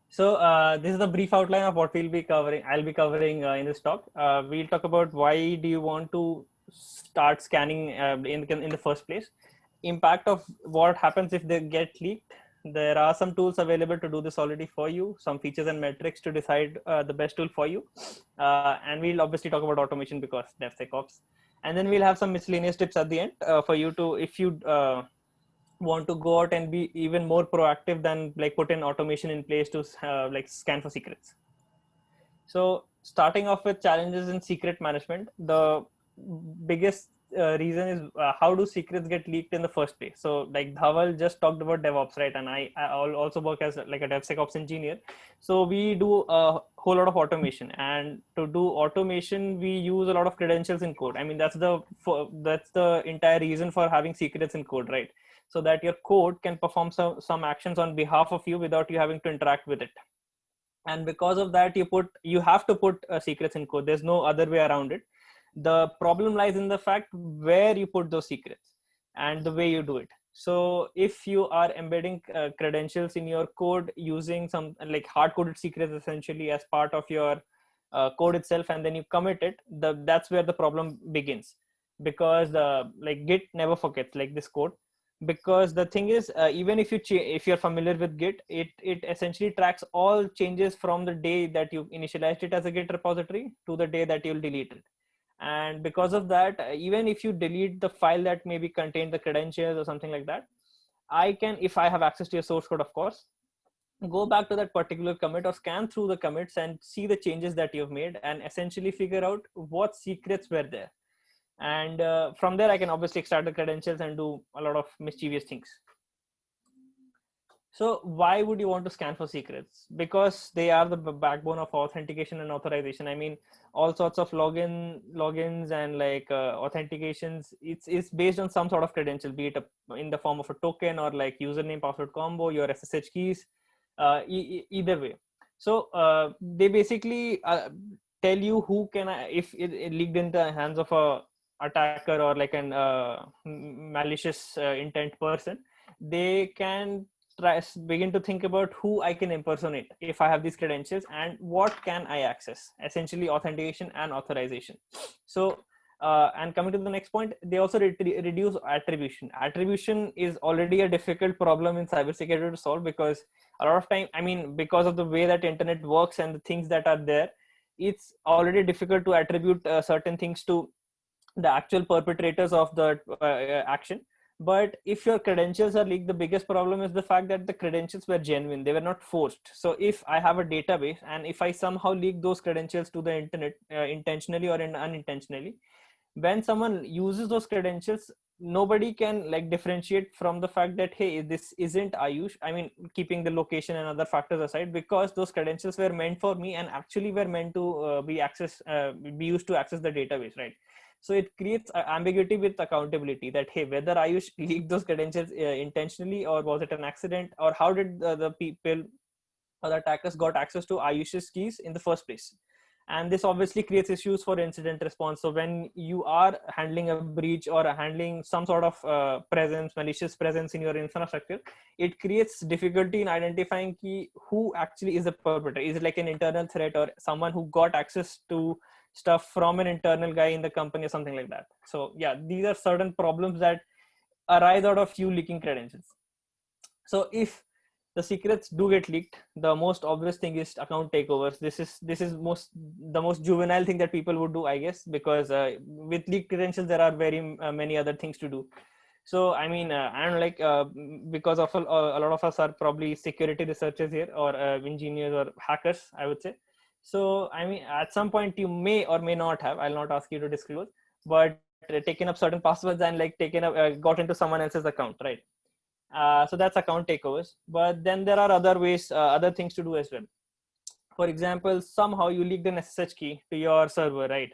So this is the brief outline of what we'll be covering. I'll be covering in this talk. We'll talk about why do you want to start scanning in the first place, impact of what happens if they get leaked. There are some tools available to do this already for you, some features and metrics to decide the best tool for you. And we'll obviously talk about automation because DevSecOps. And then we'll have some miscellaneous tips at the end for you to, if you want to go out and be even more proactive than like put in automation in place to like scan for secrets. So starting off with challenges in secret management, the biggest reason is how do secrets get leaked in the first place? So like Dhaval just talked about DevOps, right? And I also work as like a DevSecOps engineer. So we do a whole lot of automation, and to do automation, we use a lot of credentials in code. I mean, that's the entire reason for having secrets in code, right? So that your code can perform some actions on behalf of you without you having to interact with it. And because of that, you have to put secrets in code. There's no other way around it. The problem lies in the fact where you put those secrets and the way you do it. So if you are embedding credentials in your code using some like hard-coded secrets essentially as part of your code itself, and then you commit it, that's where the problem begins, because like Git never forgets like this code. Because the thing is, even if you're familiar with Git, it essentially tracks all changes from the day that you initialized it as a Git repository to the day that you'll delete it. And because of that, even if you delete the file that maybe contained the credentials or something like that, I can, if I have access to your source code, of course, go back to that particular commit or scan through the commits and see the changes that you've made and essentially figure out what secrets were there. And from there, I can obviously extract the credentials and do a lot of mischievous things. So why would you want to scan for secrets? Because they are the backbone of authentication and authorization. I mean, all sorts of logins and like authentications, it's based on some sort of credential, be it in the form of a token or like username password combo, your SSH keys, either way. So they basically tell you who can, if it leaked in the hands of a attacker or like an malicious intent person, they can begin to think about who I can impersonate if I have these credentials and what can I access, essentially authentication and authorization. So and coming to the next point, they also reduce attribution. Attribution is already a difficult problem in cybersecurity to solve, because a lot of time, I mean, because of the way that internet works and the things that are there, it's already difficult to attribute certain things to the actual perpetrators of the action. But if your credentials are leaked, the biggest problem is the fact that the credentials were genuine. They were not forced. So if I have a database and if I somehow leak those credentials to the internet intentionally or unintentionally, when someone uses those credentials, nobody can like differentiate from the fact that, hey, this isn't Ayush. I mean, keeping the location and other factors aside, because those credentials were meant for me and actually were meant to be used to access the database, right? So it creates ambiguity with accountability, that, hey, whether Ayush leaked those credentials intentionally, or was it an accident, or how did the people or the attackers got access to Ayush's keys in the first place. And this obviously creates issues for incident response. So when you are handling a breach or handling some sort of malicious presence in your infrastructure, it creates difficulty in identifying who actually is the perpetrator. Is it like an internal threat, or someone who got access to stuff from an internal guy in the company or something like that? So yeah, these are certain problems that arise out of you leaking credentials. So if the secrets do get leaked, the most obvious thing is account takeovers. This is the most juvenile thing that people would do, I guess, because with leaked credentials there are very many other things to do. So I mean, I don't like because of a lot of us are probably security researchers here, or engineers or hackers, I would say. So I mean, at some point you may or may not have, I'll not ask you to disclose, but taken up certain passwords and like got into someone else's account, right? So that's account takeovers. But then there are other ways, other things to do as well. For example, somehow you leaked an SSH key to your server, right?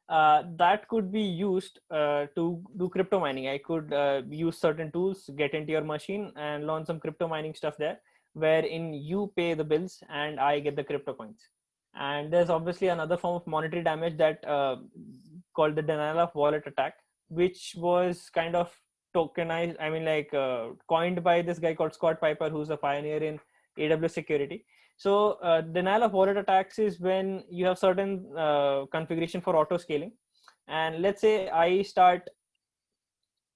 That could be used to do crypto mining. I could use certain tools, get into your machine and launch some crypto mining stuff there, wherein you pay the bills and I get the crypto coins. And there's obviously another form of monetary damage that called the denial of wallet attack, which was kind of tokenized, I mean, like coined by this guy called Scott Piper, who's a pioneer in AWS security. So denial of wallet attacks is when you have certain configuration for auto scaling, and let's say I start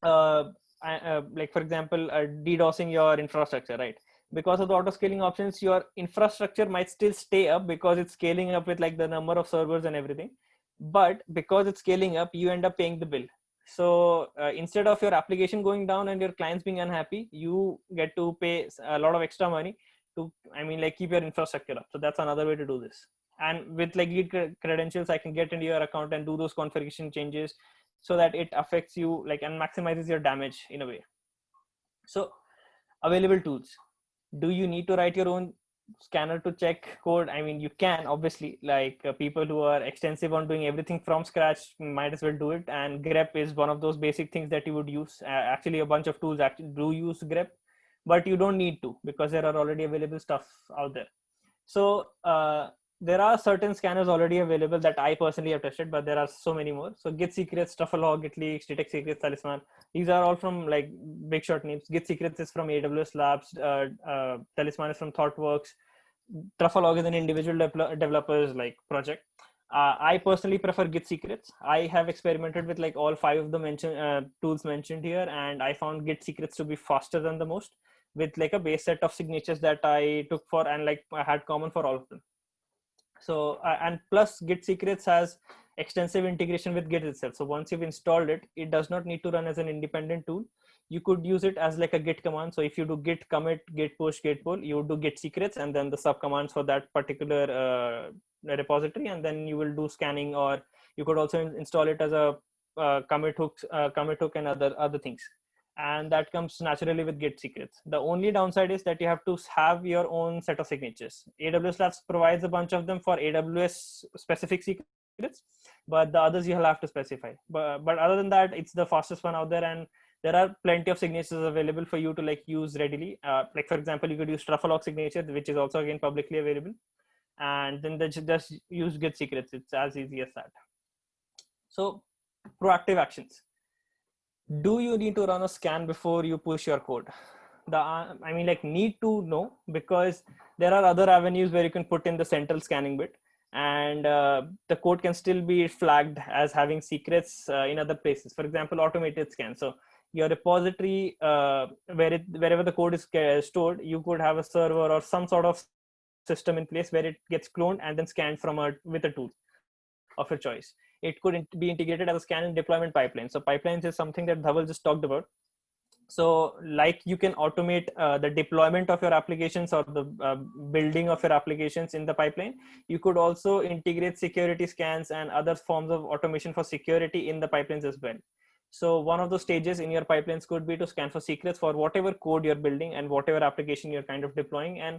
like for example DDoSing your infrastructure, right? Because of the auto scaling options, your infrastructure might still stay up because it's scaling up with like the number of servers and everything, but because it's scaling up, you end up paying the bill. So instead of your application going down and your clients being unhappy, you get to pay a lot of extra money to, I mean, like keep your infrastructure up. So that's another way to do this. And with like lead credentials, I can get into your account and do those configuration changes so that it affects you like and maximizes your damage in a way. So available tools. Do you need to write your own scanner to check code? I mean, you can, obviously, like people who are extensive on doing everything from scratch might as well do it. And grep is one of those basic things that you would use. Actually, a bunch of tools actually do use grep, but you don't need to because there are already available stuff out there. So there are certain scanners already available that I personally have tested, but there are so many more. So Git Secrets, Truffalog, Git Leaks, Detect Secrets, Talisman. These are all from like big short names. Git Secrets is from AWS Labs. Talisman is from ThoughtWorks. Truffalog is an individual developer's like project. I personally prefer Git Secrets. I have experimented with like all 5 of the tools mentioned here, and I found Git Secrets to be faster than the most, with like a base set of signatures that I took for and like I had common for all of them. So and plus Git Secrets has extensive integration with Git itself. So once you've installed it, it does not need to run as an independent tool. You could use it as like a Git command. So if you do Git commit, Git push, Git pull, you would do Git Secrets and then the sub commands for that particular repository, and then you will do scanning, or you could also install it as a commit hook and other things. And that comes naturally with Git Secrets. The only downside is that you have to have your own set of signatures. AWS Labs provides a bunch of them for AWS specific secrets, but the others you'll have to specify. But other than that, it's the fastest one out there, and there are plenty of signatures available for you to like use readily. Like for example, you could use Truffalog signature, which is also again publicly available, and then just use Git Secrets. It's as easy as that. So proactive actions. Do you need to run a scan before you push your code? I mean, like need to know, because there are other avenues where you can put in the central scanning bit, and the code can still be flagged as having secrets in other places. For example, automated scan. So your repository, wherever the code is stored, you could have a server or some sort of system in place where it gets cloned and then scanned with a tool of your choice. It could be integrated as a scan and deployment pipeline. So pipelines is something that Dhaval just talked about. So like you can automate the deployment of your applications or the building of your applications in the pipeline. You could also integrate security scans and other forms of automation for security in the pipelines as well. So one of those stages in your pipelines could be to scan for secrets for whatever code you're building and whatever application you're kind of deploying. And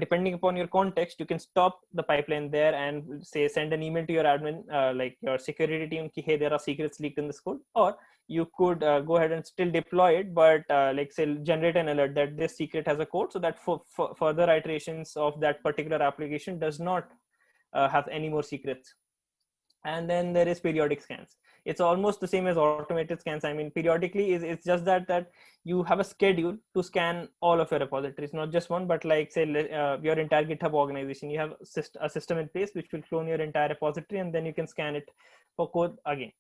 depending upon your context, you can stop the pipeline there and say send an email to your admin, like your security team, hey, there are secrets leaked in this code. Or you could go ahead and still deploy it, but like say generate an alert that this secret has a code, so that for further iterations of that particular application does not have any more secrets. And then there is periodic scans. It's almost the same as automated scans. I mean, periodically it's just that you have a schedule to scan all of your repositories, not just one, but like say your entire GitHub organization. You have a system in place which will clone your entire repository, and then you can scan it for code again.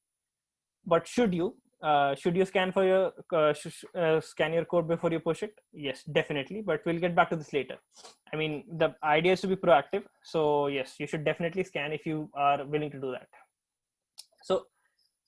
But should you scan for your scan your code before you push it? Yes, definitely, but we'll get back to this later. I mean, the idea is to be proactive, so yes, you should definitely scan if you are willing to do that. So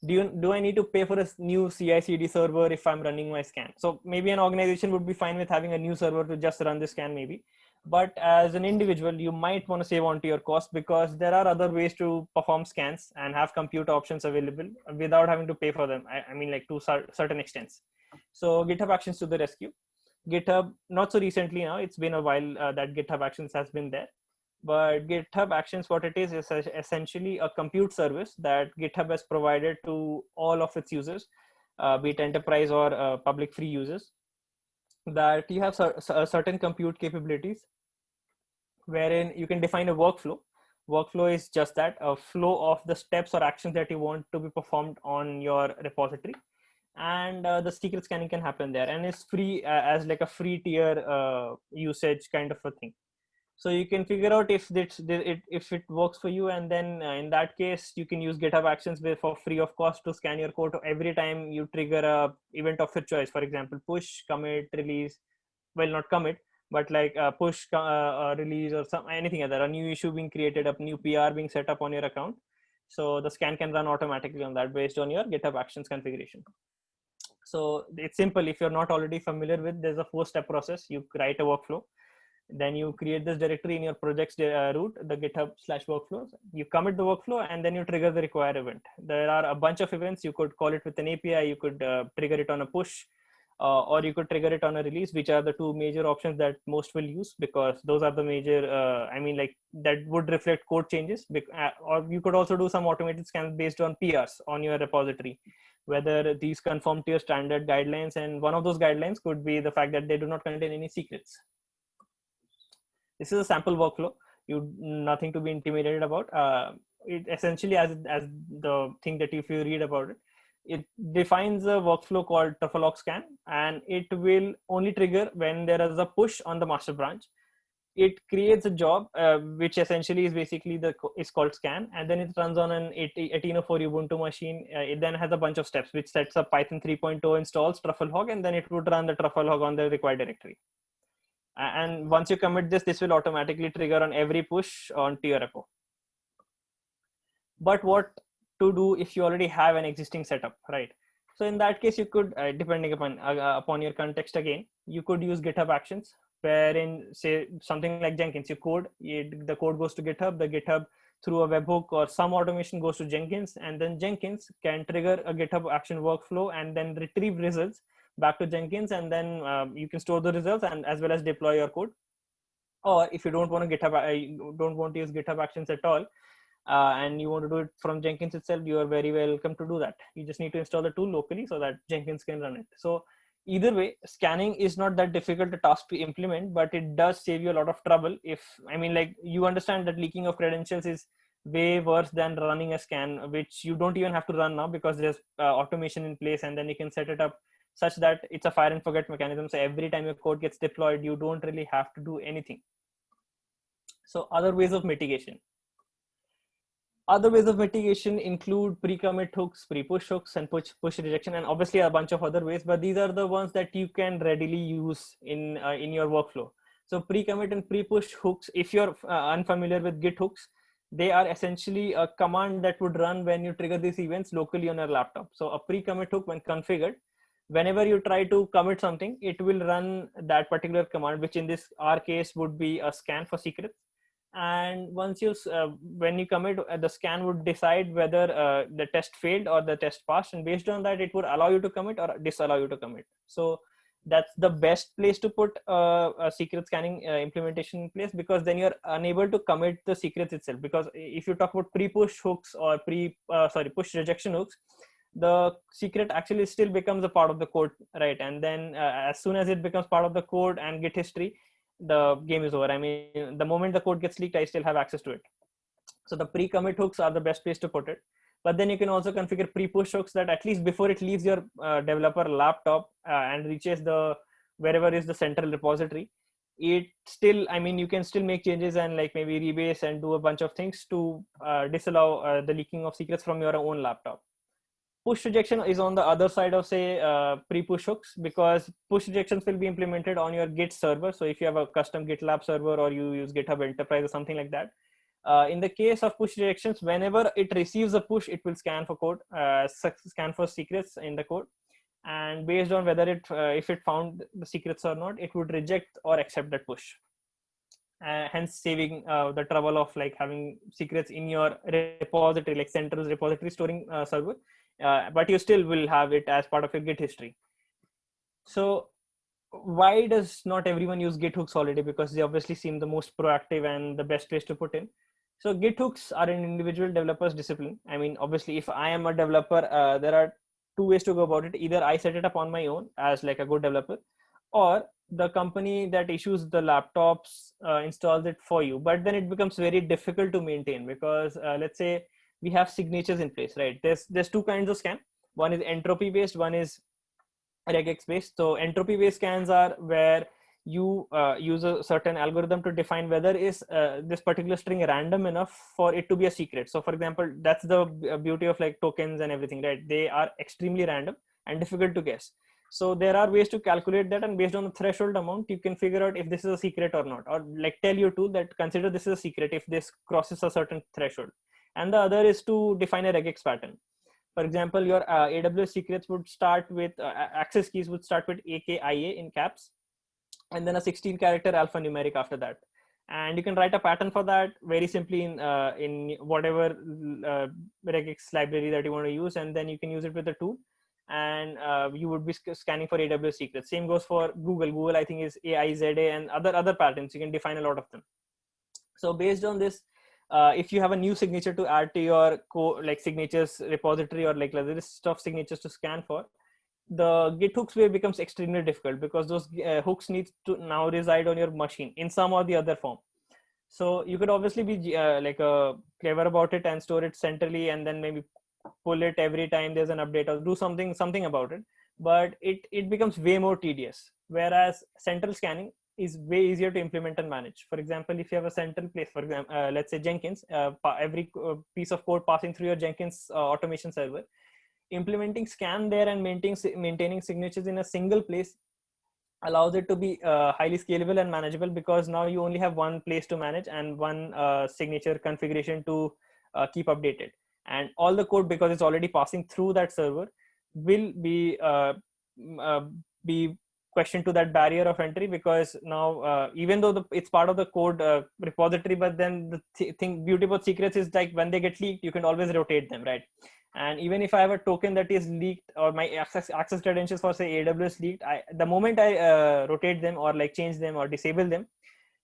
do I need to pay for a new CI/CD server if I'm running my scan? So maybe an organization would be fine with having a new server to just run the scan maybe. But as an individual, you might want to save on to your cost, because there are other ways to perform scans and have compute options available without having to pay for them. I mean, like to certain extents. So GitHub Actions to the rescue. GitHub, not so recently now, it's been a while that GitHub Actions has been there. But GitHub Actions, what it is essentially a compute service that GitHub has provided to all of its users, be it enterprise or public free users, that you have certain compute capabilities wherein you can define a workflow. Workflow is just that, a flow of the steps or actions that you want to be performed on your repository. And the secret scanning can happen there, and it's free as like a free tier usage kind of a thing. So you can figure out if it works for you, and then in that case you can use GitHub Actions for free of cost to scan your code every time you trigger a event of your choice. For example, push, commit, release. Well, not commit, but like push, release, or anything other. A new issue being created, a new PR being set up on your account. So the scan can run automatically on that based on your GitHub Actions configuration. So it's simple. If you're not already familiar with, there's a 4-step process. You write a workflow. Then you create this directory in your project's root, the GitHub/workflows. You commit the workflow, and then you trigger the required event. There are a bunch of events. You could call it with an API. You could trigger it on a push, or you could trigger it on a release, which are the two major options that most will use, because those are the major, I mean, like that would reflect code changes. Or you could also do some automated scans based on PRs on your repository, whether these conform to your standard guidelines. And one of those guidelines could be the fact that they do not contain any secrets. This is a sample workflow. Nothing to be intimidated about. It essentially, as the thing that if you read about it, it defines a workflow called truffle scan, and it will only trigger when there is a push on the master branch. It creates a job, which essentially is basically is called scan, and then it runs on an 1804 Ubuntu machine. It then has a bunch of steps, which sets up Python 3.0, installs trufflehog, and then it would run the trufflehog on the required directory. And once you commit this will automatically trigger on every push onto your repo. But what to do if you already have an existing setup, right? So in that case, you could, depending upon your context again, you could use GitHub Actions, wherein say something like Jenkins, the code goes to GitHub, the GitHub through a webhook or some automation goes to Jenkins, and then Jenkins can trigger a GitHub action workflow and then retrieve results back to Jenkins, and then you can store the results and as well as deploy your code. Or if you don't want to use GitHub Actions at all, and you want to do it from Jenkins itself, you are very welcome to do that. You just need to install the tool locally so that Jenkins can run it. So either way, scanning is not that difficult a task to implement, but it does save you a lot of trouble. I mean, like, you understand that leaking of credentials is way worse than running a scan, which you don't even have to run now because there's automation in place, and then you can set it up such that it's a fire and forget mechanism. So every time your code gets deployed, you don't really have to do anything. So other ways of mitigation. Other ways of mitigation include pre-commit hooks, pre-push hooks, and push rejection, and obviously a bunch of other ways, but these are the ones that you can readily use in your workflow. So pre-commit and pre-push hooks, if you're unfamiliar with Git hooks, they are essentially a command that would run when you trigger these events locally on your laptop. So a pre-commit hook, when configured, whenever you try to commit something, it will run that particular command, which in our case would be a scan for secrets. And once you when you commit, the scan would decide whether the test failed or the test passed, and based on that it would allow you to commit or disallow you to commit. So that's the best place to put a secret scanning implementation in place, because then you're unable to commit the secrets itself. Because if you talk about pre-push hooks or push rejection hooks, the secret actually still becomes a part of the code, right? And then as soon as it becomes part of the code and Git history, the game is over. I mean, the moment the code gets leaked, I still have access to it. So the pre-commit hooks are the best place to put it. But then you can also configure pre-push hooks that at least before it leaves your developer laptop and reaches the wherever is the central repository, it still, I mean, you can still make changes and like maybe rebase and do a bunch of things to disallow the leaking of secrets from your own laptop. Push rejection is on the other side of, say, pre-push hooks, because push rejections will be implemented on your Git server. So if you have a custom GitLab server or you use GitHub Enterprise or something like that, in the case of push rejections, whenever it receives a push, it will scan for code, scan for secrets in the code, and based on whether it if it found the secrets or not, it would reject or accept that push. Hence saving the trouble of like having secrets in your repository, like central repository storing server, but you still will have it as part of your Git history. So why does not everyone use Git hooks already? Because they obviously seem the most proactive and the best place to put in. So Git hooks are an individual developer's discipline. I mean, obviously, if I am a developer, there are two ways to go about it. Either I set it up on my own as like a good developer, or the company that issues the laptops installs it for you. But then it becomes very difficult to maintain, because let's say we have signatures in place, right? There's two kinds of scan. One is entropy based, one is regex based. So entropy based scans are where you use a certain algorithm to define whether is this particular string random enough for it to be a secret. So for example, that's the beauty of like tokens and everything, right? They are extremely random and difficult to guess. So there are ways to calculate that, and based on the threshold amount, you can figure out if this is a secret or not, or like tell your tool that consider this is a secret if this crosses a certain threshold. And the other is to define a regex pattern. For example, your AWS secrets would start with access keys would start with AKIA in caps, and then a 16-character alphanumeric after that. And you can write a pattern for that very simply in whatever regex library that you want to use, and then you can use it with the tool, and you would be scanning for AWS secrets. Same goes for Google. Google, I think, is AIZA and other patterns. You can define a lot of them. So based on this, if you have a new signature to add to your like signatures repository, or like the list of signatures to scan for, the Git hooks way becomes extremely difficult, because those hooks need to now reside on your machine in some or the other form. So you could obviously be clever about it and store it centrally, and then maybe pull it every time there's an update or do something about it. But it becomes way more tedious. Whereas central scanning is way easier to implement and manage. For example, if you have a central place, for example, let's say Jenkins, every piece of code passing through your Jenkins automation server, implementing scan there and maintaining signatures in a single place allows it to be highly scalable and manageable, because now you only have one place to manage and one signature configuration to keep updated. And all the code, because it's already passing through that server, will be questioned to that barrier of entry, because now even though it's part of the code repository, but then the beauty about secrets is like when they get leaked, you can always rotate them, right? And even if I have a token that is leaked, or my access credentials for say AWS leaked, the moment I rotate them or like change them or disable them,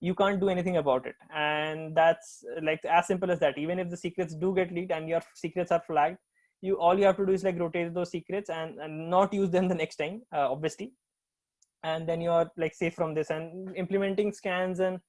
you can't do anything about it. And that's like as simple as that. Even if the secrets do get leaked and your secrets are flagged, all you have to do is like rotate those secrets and not use them the next time, obviously. And then you are like safe from this. And implementing scans and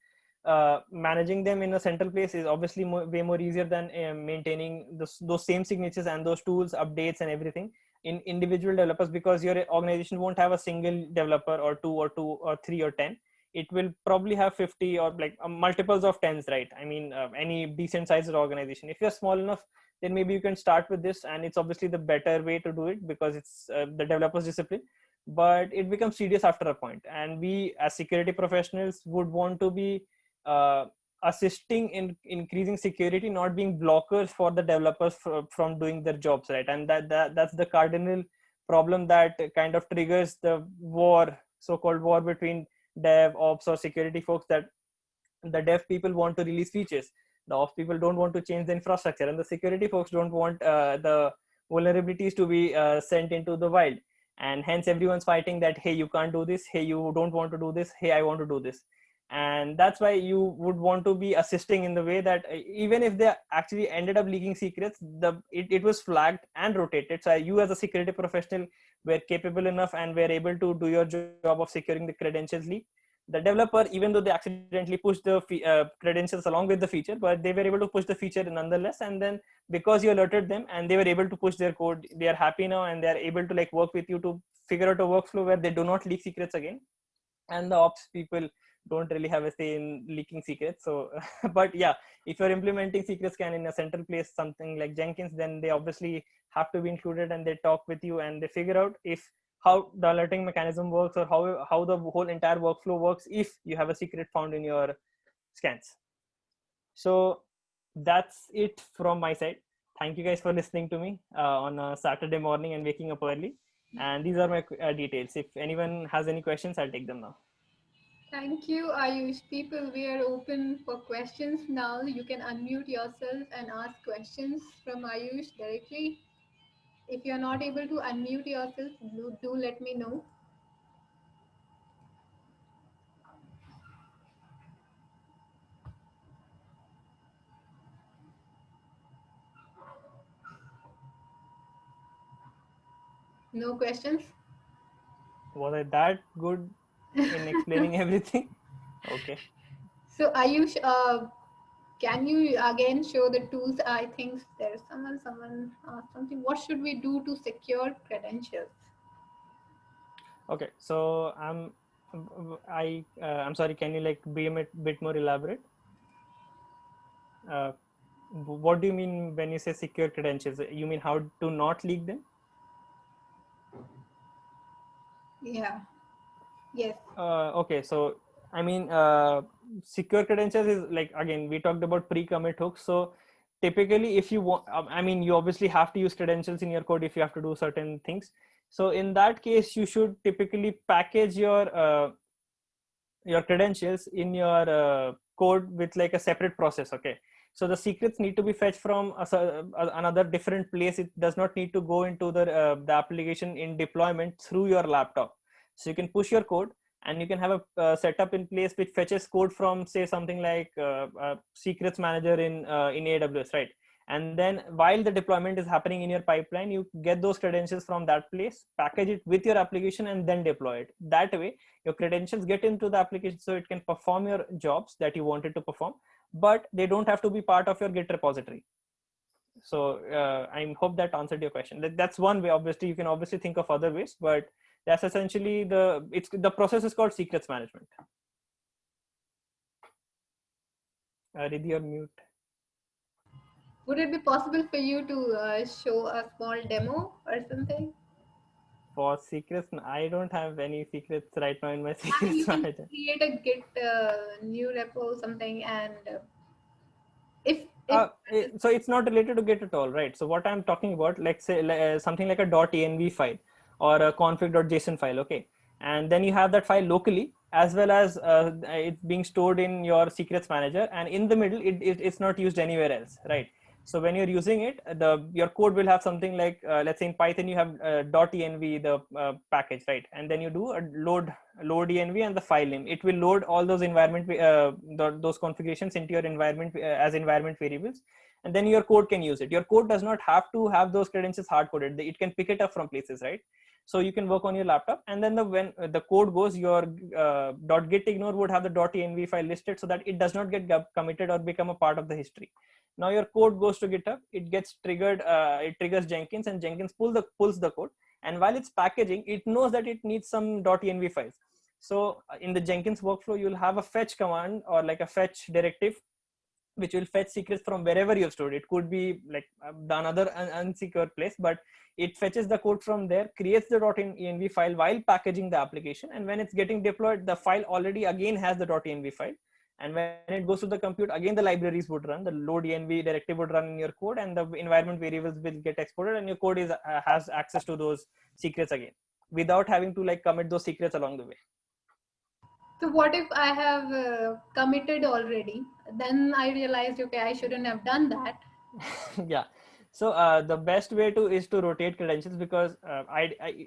managing them in a central place is obviously way more easier than maintaining those same signatures and those tools, updates and everything in individual developers, because your organization won't have a single developer or two or three or 10. It will probably have 50 or like multiples of tens, right? I mean, any decent sized organization. If you're small enough, then maybe you can start with this, and it's obviously the better way to do it, because it's the developer's discipline. But it becomes tedious after a point, and we as security professionals would want to be assisting in increasing security, not being blockers for the developers from doing their jobs, right? And that's the cardinal problem that kind of triggers the so-called war between DevOps or security folks, that the dev people want to release features, the ops people don't want to change the infrastructure, and the security folks don't want the vulnerabilities to be sent into the wild. And hence everyone's fighting that, hey, you can't do this, hey, you don't want to do this, hey, I want to do this. And that's why you would want to be assisting in the way that even if they actually ended up leaking secrets, it was flagged and rotated. So you as a security professional were capable enough and were able to do your job of securing the credentials leak. The developer, even though they accidentally pushed the credentials along with the feature, but they were able to push the feature nonetheless. And then because you alerted them and they were able to push their code, they are happy now and they are able to like work with you to figure out a workflow where they do not leak secrets again. And the ops people don't really have a say in leaking secrets. So but yeah, if you're implementing secret scan in a central place, something like Jenkins, then they obviously have to be included, and they talk with you and they figure out if how the alerting mechanism works, or how the whole entire workflow works if you have a secret found in your scans. So that's it from my side. Thank you guys for listening to me on a Saturday morning and waking up early. And these are my details. If anyone has any questions, I'll take them now. Thank you, Ayush. People, we are open for questions now. You can unmute yourself and ask questions from Ayush directly. If you're not able to unmute yourself, do let me know. No questions? Was I that good in explaining everything? Okay. So Ayush, can you again show the tools? I think there's someone asked something. What should we do to secure credentials? Okay. So I'm sorry. Can you like be a bit more elaborate? What do you mean when you say secure credentials? You mean how to not leak them? Yeah. Yes. Okay. So I mean, secure credentials is like, again, we talked about pre-commit hooks. So typically, if you want, I mean, you obviously have to use credentials in your code if you have to do certain things. So in that case, you should typically package your credentials in your code with like a separate process. Okay, so the secrets need to be fetched from another different place. It does not need to go into the application in deployment through your laptop. So you can push your code and you can have a setup in place which fetches code from, say, something like secrets manager in AWS, right? And then while the deployment is happening in your pipeline, you get those credentials from that place, package it with your application, and then deploy it. That way your credentials get into the application so it can perform your jobs that you wanted to perform, but they don't have to be part of your Git repository. So I hope that answered your question. That's one way. Obviously you can obviously think of other ways, but that's essentially the process is called secrets management. Riddhi, you're mute. Would it be possible for you to show a small demo or something? For secrets, I don't have any secrets right now in my I mean, you secrets can manager. create a Git new repo or something, and if So it's not related to Git at all, right? So what I'm talking about, let's say something like a .env file or a config.json file, okay? And then you have that file locally, as well as it's being stored in your secrets manager, and in the middle, it's not used anywhere else, right? So when you're using it, your code will have something like, let's say in Python, you have .env, the package, right? And then you do a load env and the file name. It will load all those environment, those configurations into your environment as environment variables. And then your code can use it. Your code does not have to have those credentials hard coded. It can pick it up from places, right? So you can work on your laptop, and then when the code goes, your .gitignore would have the .env file listed so that it does not get committed or become a part of the history. Now your code goes to GitHub, it gets triggered, it triggers Jenkins, and Jenkins pulls the code. And while it's packaging, it knows that it needs some .env files. So in the Jenkins workflow, you'll have a fetch command or like a fetch directive, which will fetch secrets from wherever you've stored. It could be like another unsecure place, but it fetches the code from there, creates the .env file while packaging the application. And when it's getting deployed, the file already again has the .env file. And when it goes to the compute, again, the libraries would run, the load env directive would run in your code, and the environment variables will get exported, and your code has access to those secrets again, without having to like commit those secrets along the way. So what if I have committed already? Then I realized, okay, I shouldn't have done that. Yeah. So the best way to is to rotate credentials, because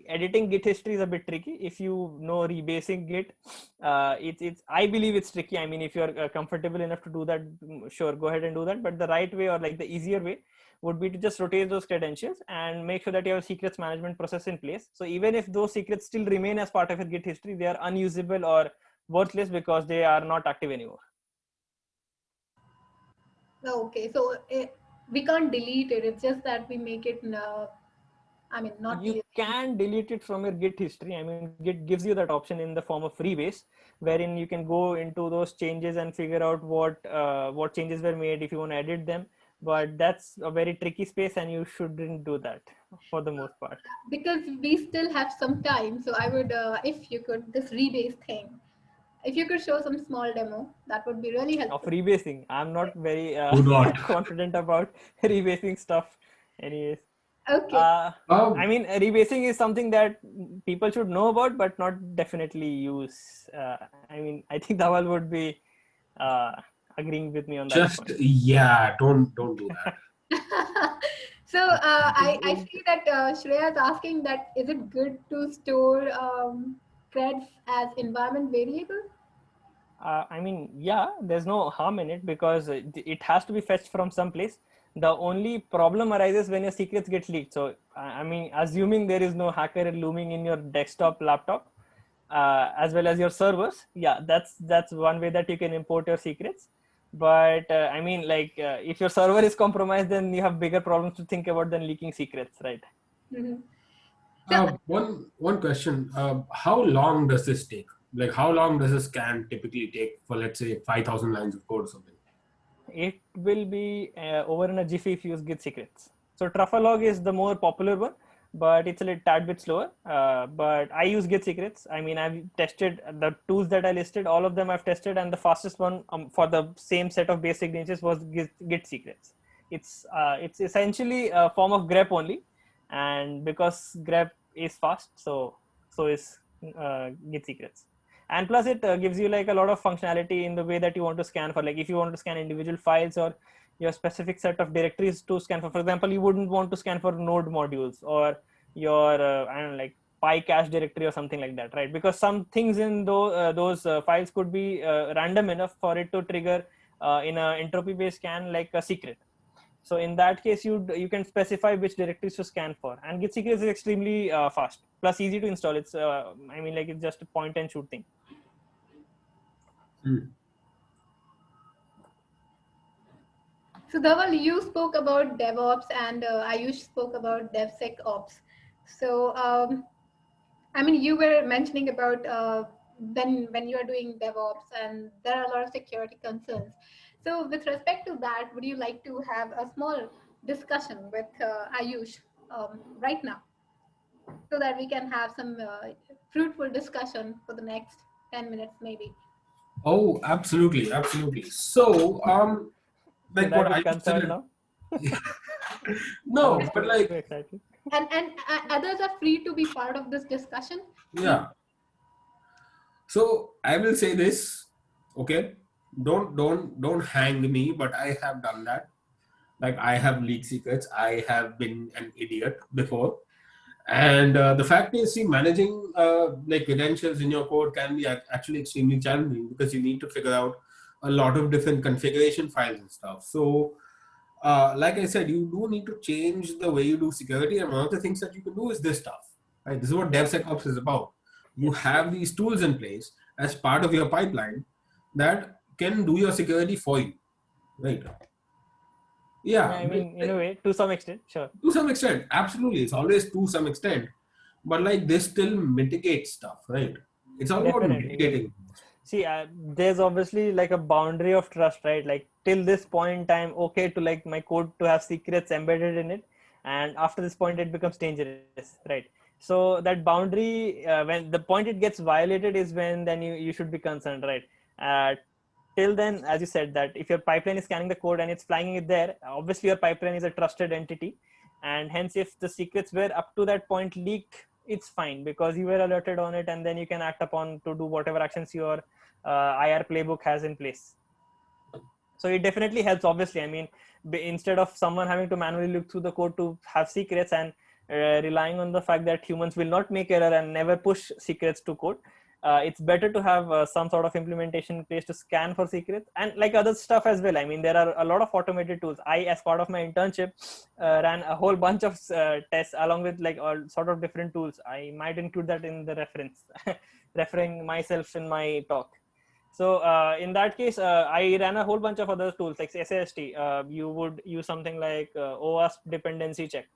editing Git history is a bit tricky. If you know rebasing Git, it's I believe it's tricky. I mean, if you're comfortable enough to do that, sure, go ahead and do that. But the right way, or like the easier way, would be to just rotate those credentials and make sure that you have a secrets management process in place. So even if those secrets still remain as part of your Git history, they are unusable or worthless because they are not active anymore. Okay, so we can't delete it. It's just that we make it, not You can delete it from your Git history. I mean, Git gives you that option in the form of freebase, wherein you can go into those changes and figure out what changes were made if you want to edit them. But that's a very tricky space, and you shouldn't do that for the most part. because we still have some time. So I would, if you could, this rebase thing, if you could show some small demo, that would be really Of helpful. rebasing, I'm not very Would not. confident about rebasing stuff. Anyways. Okay. I mean, rebasing is something that people should know about, but not definitely use. I mean, I think Dhaval would be agreeing with me on that Just, point. yeah, don't do that. So I see that Shreya is asking that is it good to store creds as environment variable? I mean, yeah, there's no harm in it because it has to be fetched from some place. The only problem arises when your secrets get leaked. So, I mean, assuming there is no hacker looming in your desktop laptop, as well as your servers, yeah, that's one way that you can import your secrets. But I mean, like, if your server is compromised, then you have bigger problems to think about than leaking secrets, right? Mm-hmm. So, One question. How long does this take? Like, how long does a scan typically take for, let's say, 5,000 lines of code or something? It will be over in a jiffy if you use Git secrets. So Truffalog is the more popular one, but it's a little tad bit slower. But I use Git secrets. I mean, I've tested the tools that I listed, all of them I've tested, and the fastest one for the same set of base signatures was Git secrets. It's essentially a form of grep only, and because grep is fast, so is Git secrets. And plus it gives you like a lot of functionality in the way that you want to scan for, like if you want to scan individual files or your specific set of directories to scan for example, you wouldn't want to scan for node modules or your I don't know, like PyCache directory or something like that, right? Because some things in those files could be random enough for it to trigger in a entropy based scan like a secret. So in that case, you can specify which directories to scan for, and Git secrets is extremely fast plus easy to install. It's I mean, like it's just a point and shoot thing. so Dhaval, you spoke about DevOps and Ayush spoke about DevSecOps. So I mean, you were mentioning about when you are doing DevOps, and there are a lot of security concerns. So, with respect to that, would you like to have a small discussion with Ayush right now, so that we can have some fruitful discussion for the next 10 minutes, maybe? Oh, absolutely, absolutely. So, like Should I what be I concerned now? no, I'm but too like, excited. And others are free to be part of this discussion. yeah. So I will say this, okay? Don't hang me, but I have done that. Like I have leaked secrets. I have been an idiot before. And the fact is, see, managing like credentials in your code can be actually extremely challenging because you need to figure out a lot of different configuration files and stuff. So, like I said, you do need to change the way you do security. And one of the things that you can do is this stuff. Right? This is what DevSecOps is about. You Yes. have these tools in place as part of your pipeline that can do your security for you. Right? Yeah, Yeah, I mean, in a way, to some extent, sure. to some extent, absolutely. It's always to some extent, but like this still mitigates stuff, right? It's all about Definitely, yes. mitigating. See, there's obviously like a boundary of trust, right? Like till this point, I'm okay to like my code to have secrets embedded in it, and after this point, it becomes dangerous, right? So that boundary, when the point it gets violated, is when then you should be concerned, right? Till then, as you said, that if your pipeline is scanning the code and it's flagging it there, obviously your pipeline is a trusted entity, and hence if the secrets were up to that point leaked, it's fine because you were alerted on it, and then you can act upon to do whatever actions you are IR playbook has in place. So it definitely helps, obviously. I mean, instead of someone having to manually look through the code to have secrets and relying on the fact that humans will not make error and never push secrets to code, it's better to have some sort of implementation in place to scan for secrets and like other stuff as well. I mean, there are a lot of automated tools. I, as part of my internship, ran a whole bunch of tests along with like all sort of different tools. I might include that in the reference, referring myself in my talk. So in that case, I ran a whole bunch of other tools like SAST. You would use something like OWASP dependency check,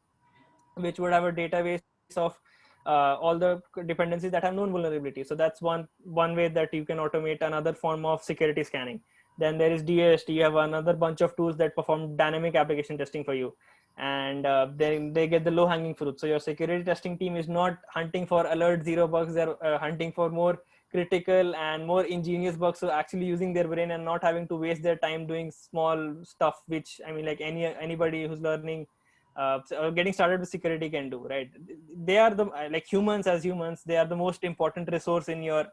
which would have a database of all the dependencies that have known vulnerability. So that's one way that you can automate another form of security scanning. Then there is DAST. You have another bunch of tools that perform dynamic application testing for you. And then they get the low hanging fruit. So your security testing team is not hunting for alert zero bugs. They're hunting for more critical and more ingenious bugs. So actually using their brain and not having to waste their time doing small stuff, which I mean, like anybody who's learning getting started with security can do, right? They are the like humans, as humans, they are the most important resource in your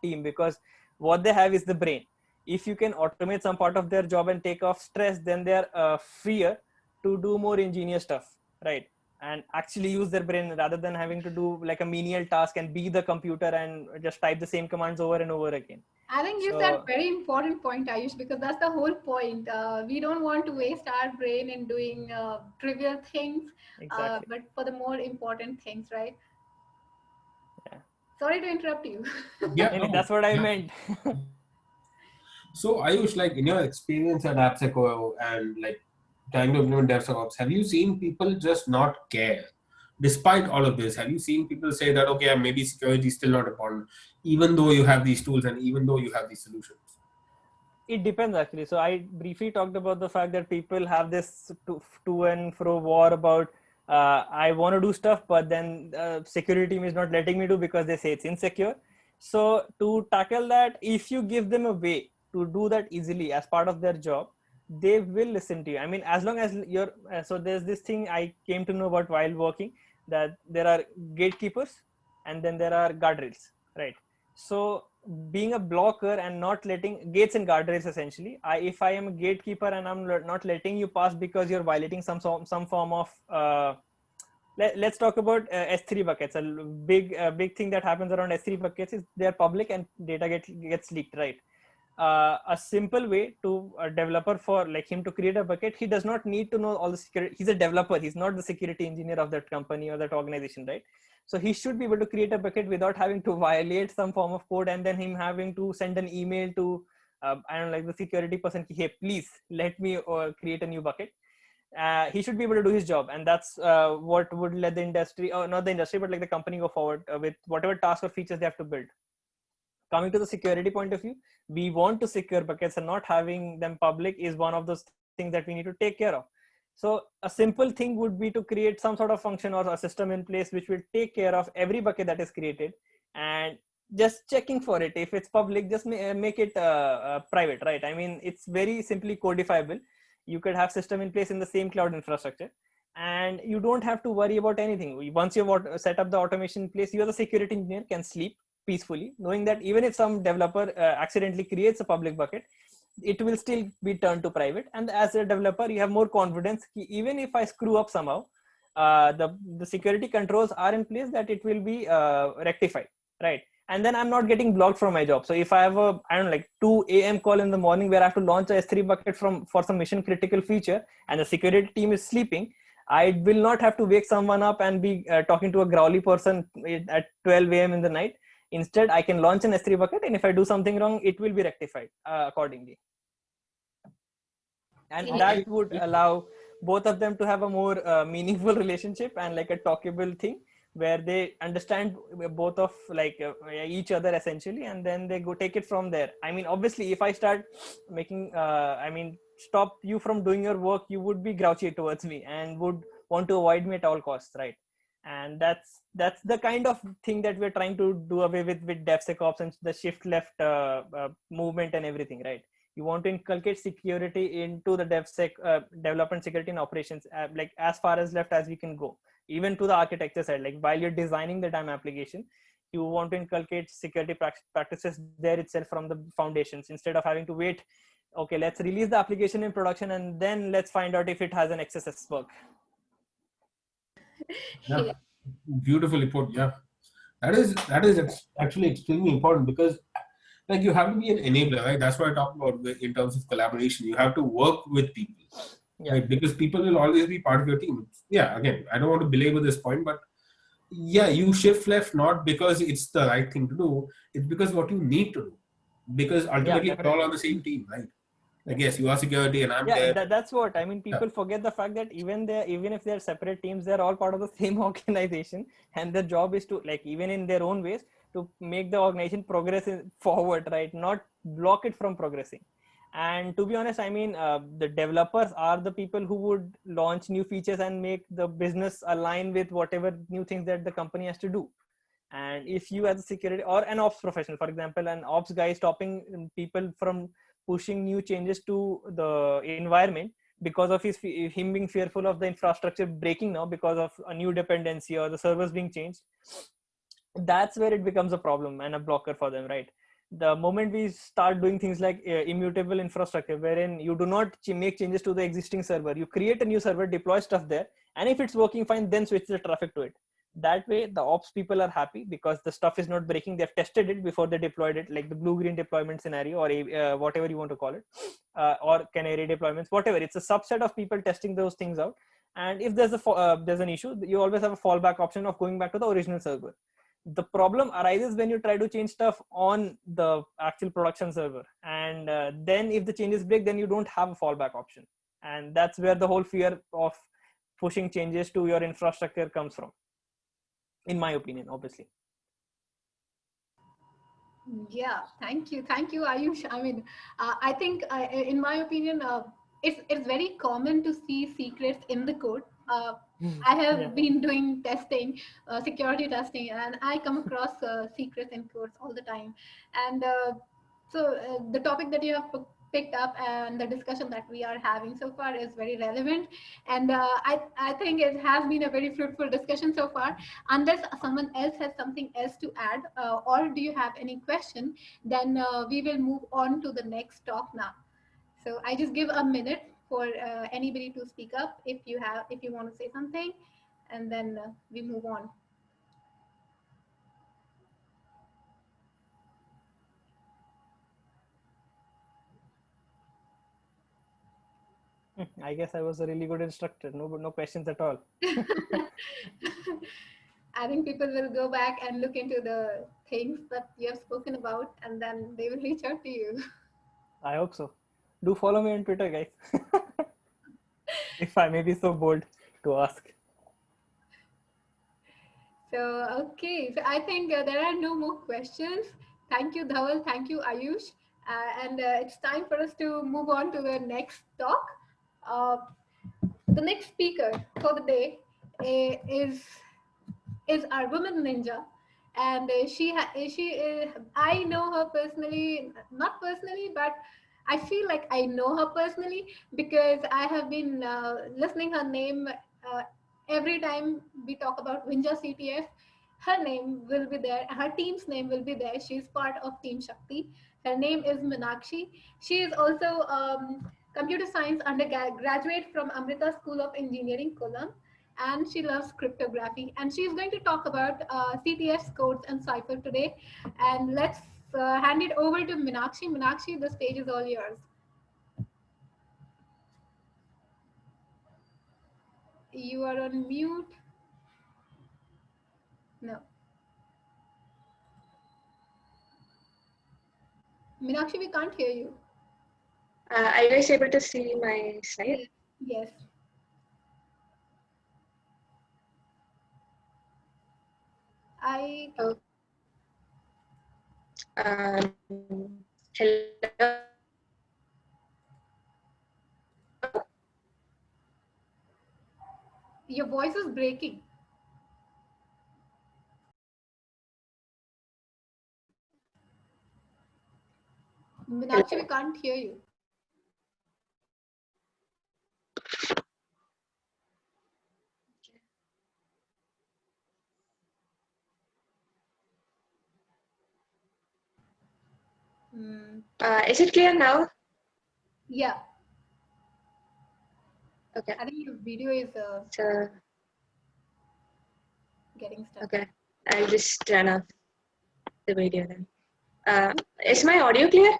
team because what they have is the brain. If you can automate some part of their job and take off stress, then they are freer to do more ingenious stuff, right? And actually use their brain rather than having to do like a menial task and be the computer and just type the same commands over and over again. I think you said very important point, Ayush, because that's the whole point. We don't want to waste our brain in doing trivial things, Exactly. but for the more important things, right? Yeah. Sorry to interrupt you. Yeah, no, that's what I yeah. meant. So Ayush, like in your experience at AppSeco and like trying to implement DevSecOps, have you seen people just not care? Despite all of this, have you seen people say that, okay, maybe security is still not important, even though you have these tools and even though you have these solutions? It depends actually. So I briefly talked about the fact that people have this to and fro war about I want to do stuff, but then security team is not letting me do because they say it's insecure. So to tackle that, if you give them a way to do that easily as part of their job, they will listen to you. I mean, as long as you're so there's this thing I came to know about while working, that there are gatekeepers and then there are guardrails, right? So being a blocker and not letting gates and guardrails, essentially, if I am a gatekeeper and I'm not letting you pass because you're violating some form of let's talk about S3 buckets. A big thing that happens around S3 buckets is they're public and data gets leaked, right? A simple way to a developer for like him to create a bucket, he does not need to know all the security. He's a developer. He's not the security engineer of that company or that organization, right? So he should be able to create a bucket without having to violate some form of code and then him having to send an email to I don't know, like the security person, hey, please let me create a new bucket. He should be able to do his job, and that's what would let the industry, or not the industry, but like the company go forward with whatever task or features they have to build. Coming to the security point of view, we want to secure buckets, and not having them public is one of those things that we need to take care of. So a simple thing would be to create some sort of function or a system in place which will take care of every bucket that is created and just checking for it. If it's public, just make it private, right? I mean, it's very simply codifiable. You could have system in place in the same cloud infrastructure, and you don't have to worry about anything. Once you've set up the automation in place, you as a security engineer can sleep peacefully, knowing that even if some developer accidentally creates a public bucket, it will still be turned to private. And as a developer, you have more confidence. Even if I screw up somehow, the security controls are in place that it will be rectified, right? And then I'm not getting blocked from my job. So if I have a, I don't know, like 2 a.m. call in the morning where I have to launch a S3 bucket for some mission critical feature and the security team is sleeping, I will not have to wake someone up and be talking to a growly person at 12 a.m. in the night. Instead, I can launch an S3 bucket, and if I do something wrong, it will be rectified accordingly. And that would allow both of them to have a more meaningful relationship and like a talkable thing where they understand both of like each other essentially, and then they go take it from there. I mean, obviously, if I start making, stop you from doing your work, you would be grouchy towards me and would want to avoid me at all costs, right? And that's the kind of thing that we're trying to do away with DevSecOps and the shift left movement and everything, right? You want to inculcate security into the development, security and operations, like as far as left as we can go, even to the architecture side. Like while you're designing the damn application, You want to inculcate security practices there itself from the foundations, instead of having to wait, okay, let's release the application in production and then let's find out if it has an XSS bug. Yeah, beautifully put. Yeah, actually extremely important, because like you have to be an enabler, right? That's what I talked about in terms of collaboration. You have to work with people, Yeah. right? Because people will always be part of your team. Yeah, again, I don't want to belabor this point, but yeah, you shift left not because it's the right thing to do, it's because what you need to do. Because Yeah, ultimately we're all on definitely. the same team, right? Like, yes, you are security and I'm Yeah, there. that's what I mean. Yeah. People forget the fact that even if they're separate teams, they're all part of the same organization, and their job is to, like, even in their own ways, to make the organization progress forward, right? Not block it from progressing. And to be honest, I mean, the developers are the people who would launch new features and make the business align with whatever new things that the company has to do. And if you, as a security or an ops professional, for example, an ops guy is stopping people from pushing new changes to the environment because of him being fearful of the infrastructure breaking now because of a new dependency or the servers being changed, that's where it becomes a problem and a blocker for them, right? The moment we start doing things like immutable infrastructure, wherein you do not make changes to the existing server, you create a new server, deploy stuff there, and if it's working fine, then switch the traffic to it. That way the ops people are happy because the stuff is not breaking. They've tested it before they deployed it, like the blue-green deployment scenario, or whatever you want to call it, or canary deployments, whatever. It's a subset of people testing those things out. And if there's an issue, you always have a fallback option of going back to the original server. The problem arises when you try to change stuff on the actual production server, and then if the changes break, then you don't have a fallback option. And that's where the whole fear of pushing changes to your infrastructure comes from, in my opinion, obviously. Yeah, thank you, Ayush. I mean, I think, in my opinion, it's very common to see secrets in the code. I Yeah. have been doing testing, security testing, and I come across secrets in codes all the time. And the topic that you have picked up and the discussion that we are having so far is very relevant, and I think it has been a very fruitful discussion so far. Unless someone else has something else to add, or do you have any question, then we will move on to the next talk now. So I just give a minute for anybody to speak up if you want to say something, and then we move on. I guess I was a really good instructor. No questions at all. I think people will go back and look into the things that you have spoken about, and then they will reach out to you. I hope so. Do follow me on Twitter, guys. If I may be so bold to ask. So, okay. So I think there are no more questions. Thank you, Dhaval. Thank you, Ayush. And it's time for us to move on to the next talk. Uh, the next speaker for the day is our woman ninja, and I know her personally, not personally, but I feel like I know her personally because I have been listening her name every time we talk about Winja CTF. Her name will be there, her team's name will be there. She's part of Team Shakti. Her name is Meenakshi. She is also computer science undergraduate from Amrita School of Engineering, Kollam, and she loves cryptography. And she's going to talk about CTF's codes and Cypher today. And let's hand it over to Meenakshi. Meenakshi, the stage is all yours. You are on mute. No. Meenakshi, we can't hear you. Are you guys able to see my slide? Yes. Yes. I Oh. Hello. Your voice is breaking. Meenakshi, we can't hear you. Is it clear now? Yeah, Okay. I think your video is So, getting stuck. okay. I'll just turn off the video then. Is my audio clear?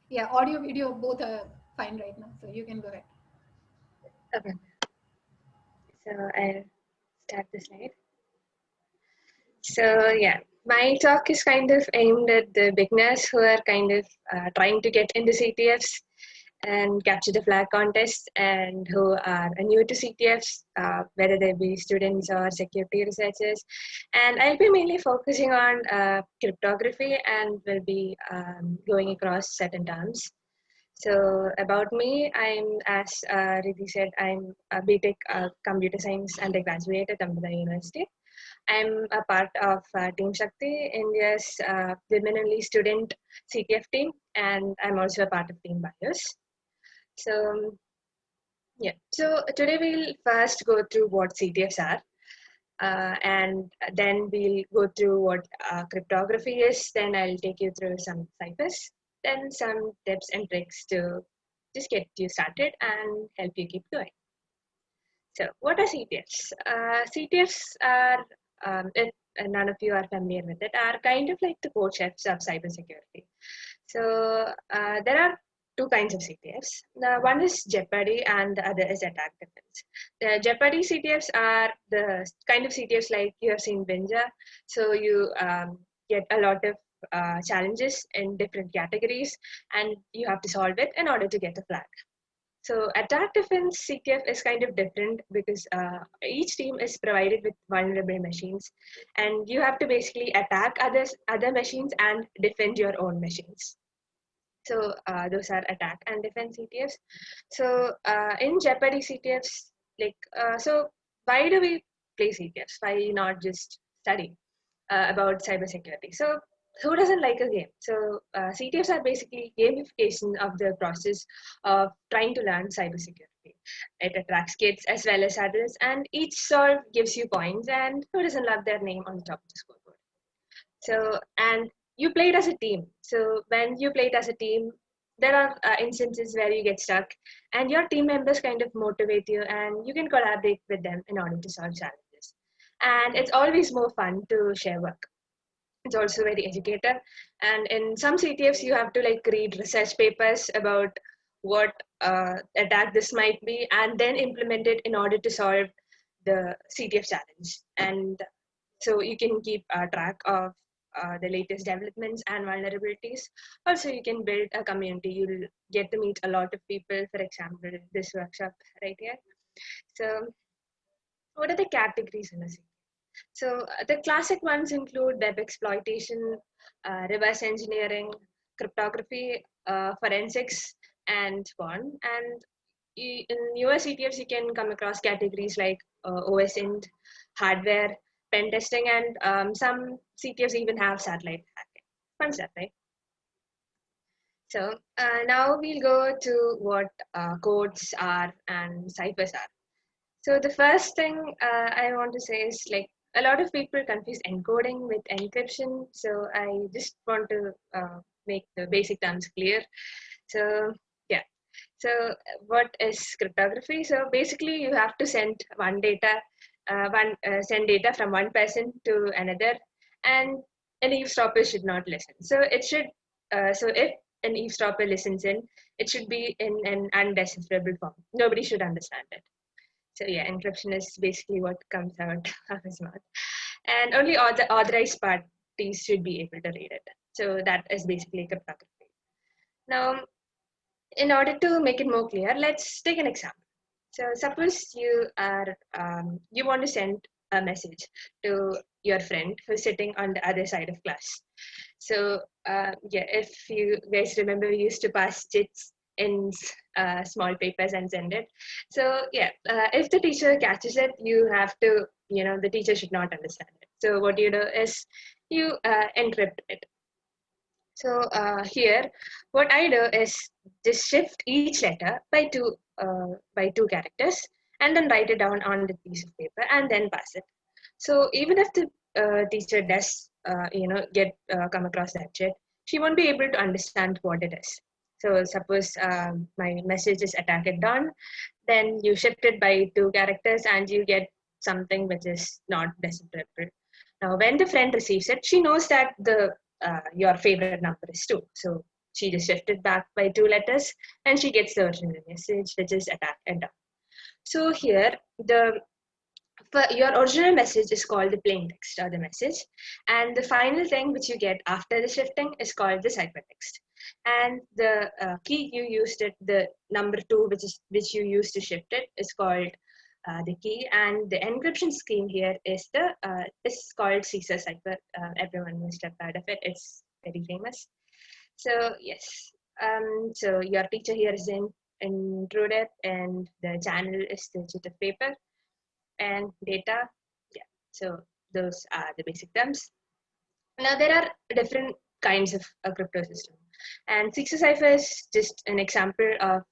Yeah, audio, video, both are fine right now. So you can go ahead. Okay. So I'll start the slide. So yeah, my talk is kind of aimed at the beginners who are kind of trying to get into CTFs and capture the flag contest, and who are new to CTFs, whether they be students or security researchers. And I'll be mainly focusing on cryptography and will be going across certain terms. So about me, as Riddhi said, I'm a BTech computer science undergraduate at Amrita University. I'm a part of Team Shakti, India's women-only student CTF team, and I'm also a part of Team BIOS. So yeah, so today we'll first go through what CTFs are, and then we'll go through what cryptography is. Then I'll take you through some ciphers, then some tips and tricks to just get you started and help you keep going. So what are CTFs? CTFs are, if none of you are familiar with it, are kind of like the code chefs of cybersecurity. So there are two kinds of CTFs. One is Jeopardy and the other is attack defense. The Jeopardy CTFs are the kind of CTFs like you have seen Winja. So you get a lot of challenges in different categories and you have to solve it in order to get a flag. So attack defense CTF is kind of different because each team is provided with vulnerable machines, and you have to basically attack other machines and defend your own machines. So those are attack and defense CTFs. So in Jeopardy CTFs, so why do we play CTFs? Why not just study about cybersecurity? So who doesn't like a game? So CTFs are basically gamification of the process of trying to learn cybersecurity. It attracts kids as well as adults, and each solve gives you points, and who doesn't love their name on the top of the scoreboard? So, and you play it as a team. So when you play it as a team, there are instances where you get stuck and your team members kind of motivate you and you can collaborate with them in order to solve challenges. And it's always more fun to share work. It's also very educative. And in some CTFs, you have to like read research papers about what attack this might be and then implement it in order to solve the CTF challenge. And so you can keep track of the latest developments and vulnerabilities. Also, you can build a community. You'll get to meet a lot of people, for example, this workshop right here. So what are the categories in a CTF? So the classic ones include web exploitation, reverse engineering, cryptography, forensics, and so on. And in newer CTFs, you can come across categories like OS int, hardware, pen testing, and some CTFs even have satellite hacking. Fun stuff, right? So now we'll go to what codes are and ciphers are. So the first thing I want to say is like a lot of people confuse encoding with encryption. So I just want to make the basic terms clear. So yeah. So what is cryptography? So basically you have to send send data from one person to another, and an eavesdropper should not listen. So it should, so if an eavesdropper listens in, it should be in an undecipherable form. Nobody should understand it. So yeah, encryption is basically what comes out of his mouth. And only authorized parties should be able to read it. So that is basically cryptography. Now, in order to make it more clear, let's take an example. So suppose you are you want to send a message to your friend who's sitting on the other side of class. So yeah, if you guys remember, we used to pass chits in small papers and send it. So yeah, if the teacher catches it, you have to, the teacher should not understand it. So what you do is you encrypt it. So here, what I do is just shift each letter by two characters, and then write it down on the piece of paper, and then pass it. So even if the teacher does, come across that shit, she won't be able to understand what it is. So suppose my message is attack at dawn, then you shift it by 2 characters and you get something which is not decipherable. Now, when the friend receives it, she knows that the your favorite number is 2. So she just shifted back by 2 letters and she gets the original message, which is attack at dawn. So here, your original message is called the plain text or the message, and the final thing which you get after the shifting is called the ciphertext. And the key you used it, the number 2, which you used to shift it, is called the key. And the encryption scheme here is called Caesar cipher. Everyone must have heard of it. It's very famous. So yes. So your teacher here is intruded, and the channel is the sheet of paper and data. Yeah, so those are the basic terms. Now there are different kinds of a crypto system, and Caesar cipher is just an example of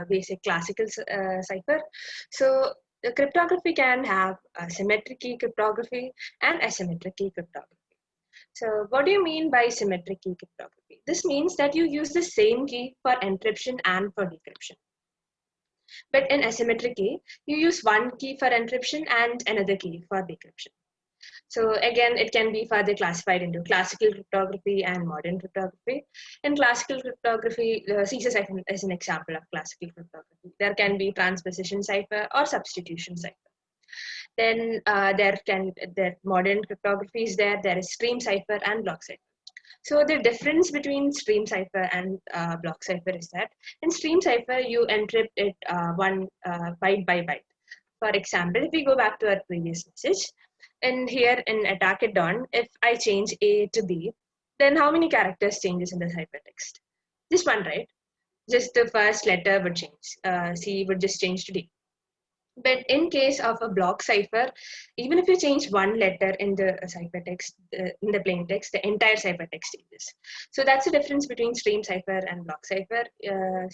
basic classical cipher. So the cryptography can have symmetric key cryptography and asymmetric key cryptography. So what do you mean by symmetric key cryptography? This means that you use the same key for encryption and for decryption. But in asymmetric key, you use one key for encryption and another key for decryption. So again, it can be further classified into classical cryptography and modern cryptography. In classical cryptography, Caesar cipher is an example of classical cryptography. There can be transposition cipher or substitution cipher. Then there modern cryptography is there. There is stream cipher and block cipher. So the difference between stream cipher and block cipher is that in stream cipher, you encrypt it one byte by byte. For example, if we go back to our previous message, and here in attack at dawn, if I change A to B, then how many characters changes in the ciphertext? Just one, right? Just the first letter would change. C would just change to D. But in case of a block cipher, even if you change one letter in the ciphertext, in the plain text, the entire ciphertext changes. So that's the difference between stream cipher and block cipher. The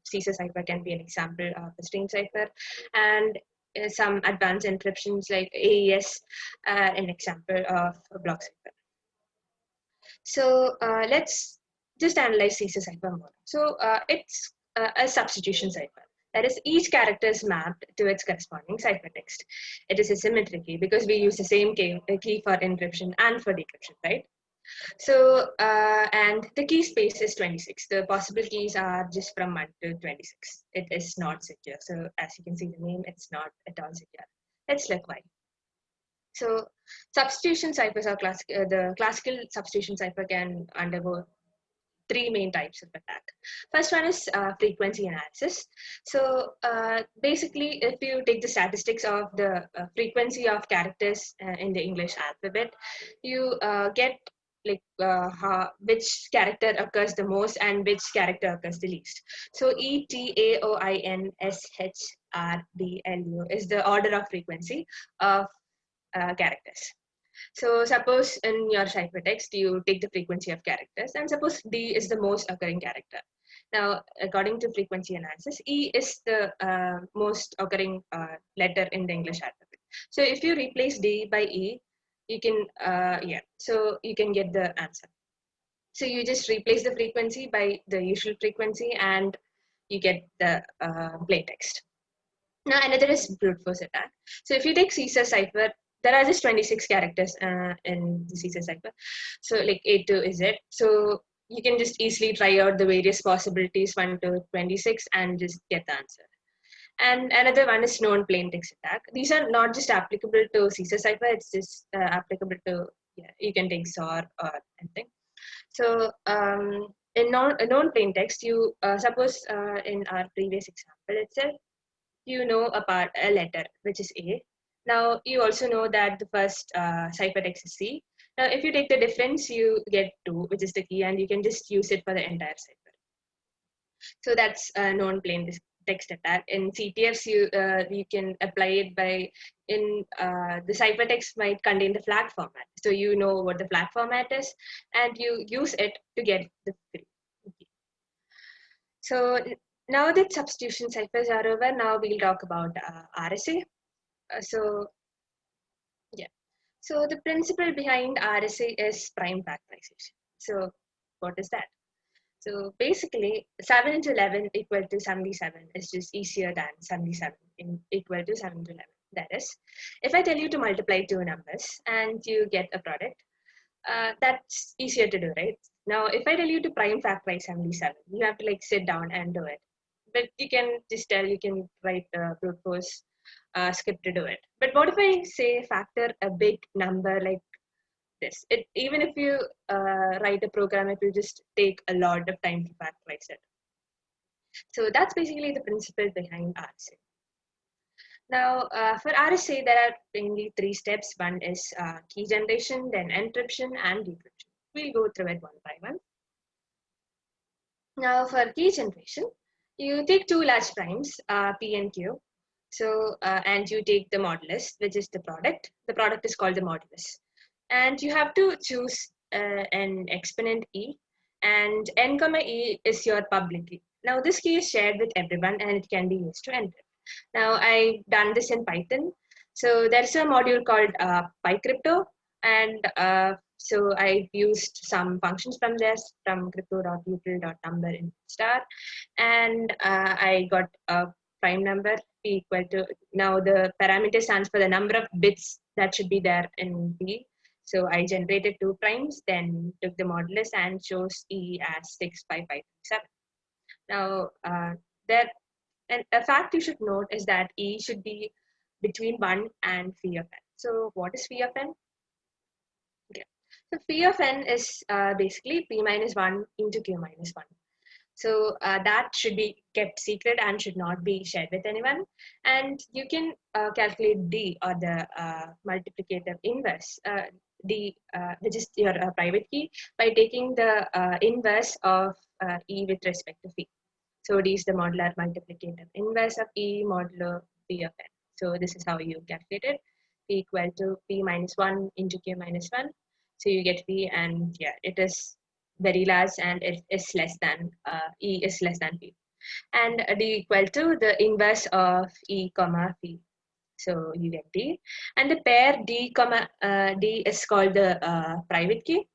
Caesar cipher can be an example of a stream cipher, and some advanced encryptions like AES are an example of a block cipher. So let's just analyze Caesar cipher more. So it's a substitution cipher. That is, each character is mapped to its corresponding ciphertext. It is a symmetric key because we use the same key for encryption and for decryption, right? So, and the key space is 26. The possible keys are just from 1 to 26. It is not secure. So, as you can see the name, it's not at all secure. Let's look why. So, substitution ciphers are the classical substitution cipher can undergo 3 main types of attack. First one is frequency analysis. So basically, if you take the statistics of the frequency of characters in the English alphabet, you get like which character occurs the most and which character occurs the least. So ETAOINSHRDLU is the order of frequency of characters. So suppose in your ciphertext, you take the frequency of characters, and suppose D is the most occurring character. Now, according to frequency analysis, E is the most occurring letter in the English alphabet. So if you replace D by E, you can, so you can get the answer. So you just replace the frequency by the usual frequency and you get the plain text. Now, another is brute force attack. So if you take Caesar cipher, there are just 26 characters in the Caesar cipher. So like A to Z. So you can just easily try out the various possibilities 1 to 26 and just get the answer. And another one is known plain text attack. These are not just applicable to Caesar cipher, it's just applicable to, you can take XOR or anything. So in known plain text, you suppose in our previous example itself, you know a letter, which is A. Now, you also know that the first ciphertext is C. Now, if you take the difference, you get 2, which is the key, and you can just use it for the entire cipher. So that's a known plain text attack. In CTFs, you can apply it by, the ciphertext might contain the flag format. So you know what the flag format is, and you use it to get the key. So now that substitution ciphers are over, now we'll talk about RSA. So the principle behind RSA is prime factorization. So What is that? So basically, 7 into 11 equal to 77 is just easier than 77 equal to 7 to 11. That is, if I tell you to multiply two numbers and you get a product, that's easier to do, right? Now, if I tell you to prime factorize 77, you have to like sit down and do it. But you can just tell, you can write a brute force script to do it. But what if I say factor a big number like this? Even if you write a program, it will just take a lot of time to factorize it. So that's basically the principle behind RSA. Now, for RSA, there are mainly three steps. One is key generation, then encryption and decryption. We'll go through it one by one. Now, for key generation, you take two large primes, P and Q. So, and you take the modulus, which is the product. The product is called the modulus. And you have to choose an exponent E, and N comma E is your public key. Now, this key is shared with everyone and it can be used to encrypt. Now, I've done this in Python. So there's a module called PyCrypto, and so I used some functions from there, from crypto.util.number in star, and I got a prime number p equal to, now the parameter stands for the number of bits that should be there in p. So I generated two primes, then took the modulus and chose E as 65537. Now, and a fact you should note is that E should be between 1 and phi of n. So what is phi of n? Okay. So phi of n is basically p minus 1 into q minus 1. So that should be kept secret and should not be shared with anyone. And you can calculate D, or the multiplicative inverse, D, which is your private key, by taking the inverse of E with respect to phi. So D is the modular multiplicative inverse of E modulo P of n. So this is how you calculate it. P equal to P minus 1 into Q minus 1. So you get P, and yeah, it is very large and it is less than, E is less than P. And D equal to the inverse of E comma P. So you get D. And the pair D comma D is called the private key.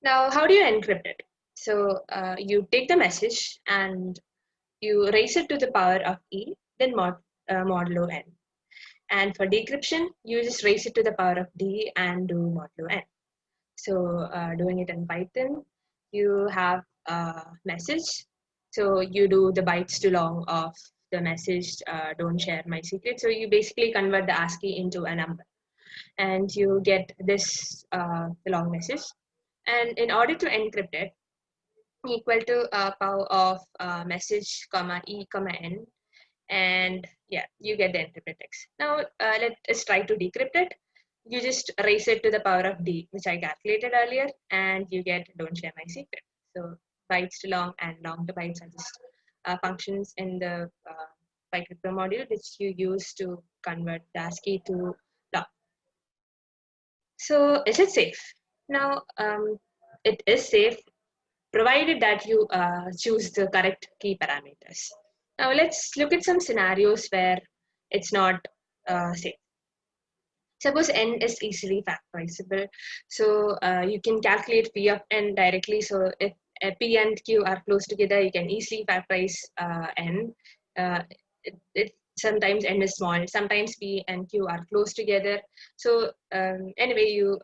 Now, how do you encrypt it? So you take the message and you raise it to the power of E, then modulo n. And for decryption, you just raise it to the power of D and do modulo n. So doing it in Python, you have a message. So you do the bytes to long of the message, don't share my secret. So you basically convert the ASCII into a number. And you get this long message. And in order to encrypt it, equal to power of message comma E comma N, and yeah, you get the encrypted text. Now let's try to decrypt it. You just raise it to the power of D, which I calculated earlier, and you get don't share my secret. So bytes to long and long to bytes are just functions in the PyCrypto module, which you use to convert the ASCII to long. So is it safe? Now it is safe, provided that you choose the correct key parameters. Now let's look at some scenarios where it's not safe. Suppose n is easily factorizable. So you can calculate p of n directly. So if p and q are close together, you can easily factorize n. Sometimes n is small, sometimes p and q are close together. So anyway, you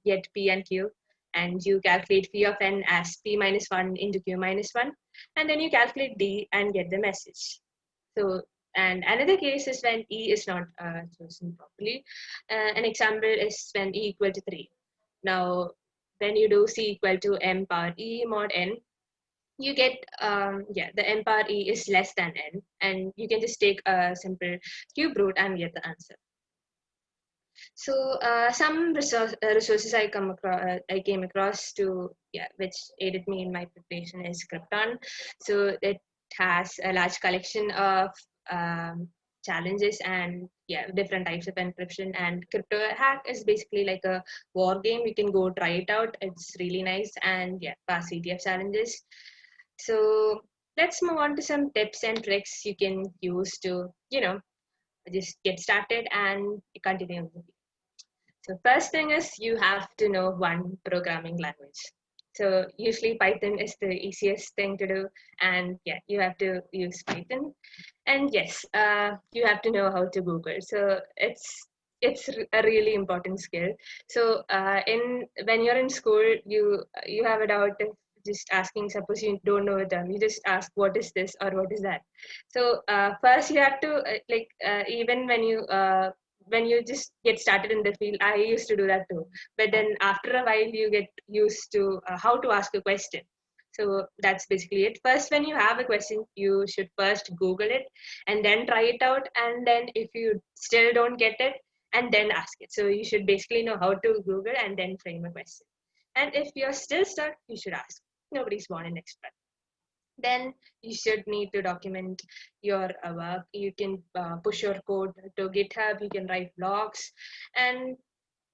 get p and q, and you calculate phi of n as p minus 1 into q minus 1, and then you calculate d and get the message. So, and another case is when E is not chosen properly. An example is when E equal to 3. Now, when you do C equal to M power E mod N, you get, the M power E is less than N, and you can just take a simple cube root and get the answer. So some resources I came across to, which aided me in my preparation is Krypton. So it has a large collection of challenges and different types of encryption. And Crypto Hack is basically like a war game. You can go try it out. It's really nice, and pass CTF challenges. So let's move on to some tips and tricks you can use to, just get started and continue. So first thing is you have to know one programming language. So usually Python is the easiest thing to do, and yeah, you have to use Python. And yes, you have to know how to Google. So it's a really important skill. So in when you're in school, you have a doubt of just asking. Suppose you don't know a term, you just ask what is this or what is that. So first you have to even when you just get started in the field, I used to do that too. But then after a while, you get used to how to ask a question. So that's basically it. First, when you have a question, you should first Google it and then try it out. And then if you still don't get it, and then ask it. So you should basically know how to Google and then frame a question. And if you're still stuck, you should ask. Nobody's born an expert. Then you should need to document your work. You can push your code to GitHub. You can write blogs, and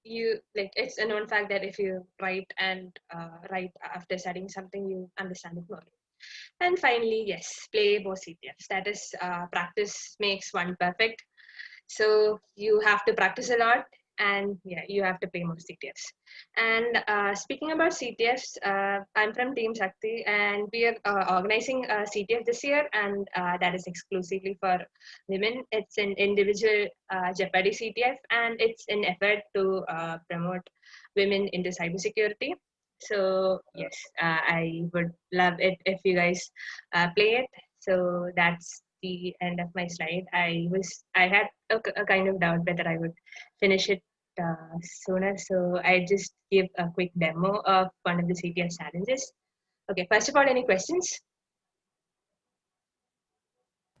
you like it's a known fact that if you write and write after studying something, you understand it more. And finally, yes, play more CTFs. That is, practice makes one perfect. So you have to practice a lot, and yeah, you have to play more CTFs. And speaking about CTFs, I'm from Team Shakti, and we are organizing a CTF this year, and that is exclusively for women. It's an individual Jeopardy CTF, and it's an effort to promote women into cybersecurity. So yes, I would love it if you guys play it. So that's the end of my slide. I had a kind of doubt whether I would finish it sooner, so I just give a quick demo of one of the CTF challenges. Okay, first of all, any questions?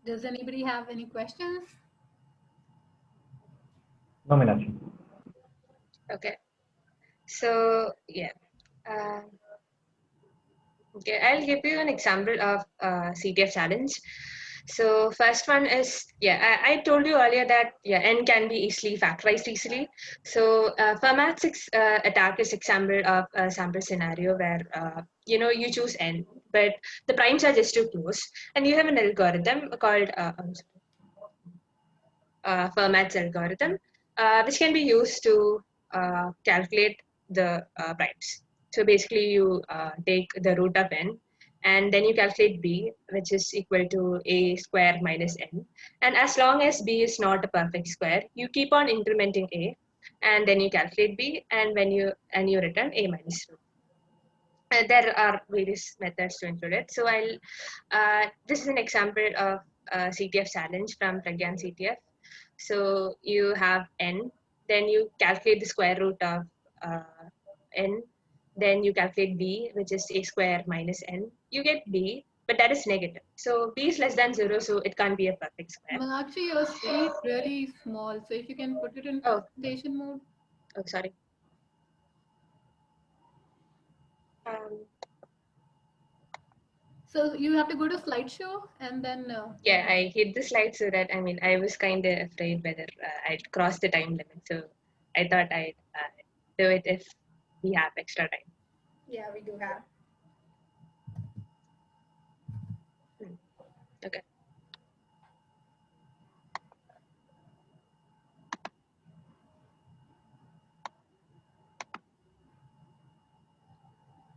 Does anybody have any questions? No, Meenakshi. Okay, so yeah. Uh, okay, I'll give you an example of CTF challenge. So first one is, yeah, I told you earlier that yeah, n can be easily factorized easily. So Fermat's attack is example of a sample scenario where you choose n, but the primes are just too close, and you have an algorithm called Fermat's algorithm, which can be used to calculate the primes. So basically, you take the root of n, and then you calculate b, which is equal to a square minus n. And as long as b is not a perfect square, you keep on incrementing a, and then you calculate b, and you return a minus root. There are various methods to include it. So this is an example of CTF challenge from Pragyan CTF. So you have n, then you calculate the square root of n, then you calculate b, which is a square minus n. You get b, but that is negative. So b is less than 0, so it can't be a perfect square. Meenakshi, your screen is really small, so if you can put it in Oh, presentation mode. oh, sorry. Um, So you have to go to slideshow and then. yeah, I hid the slide so that I was kind of afraid whether I'd cross the time limit. So I thought I'd do it if we have extra time. Yeah, we do have. Okay.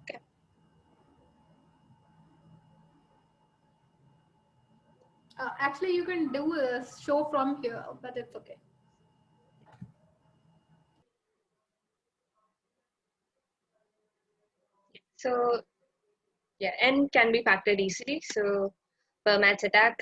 Okay. Actually, you can do a show from here, but it's okay. So yeah, n can be factored easily. So Fermat's attack,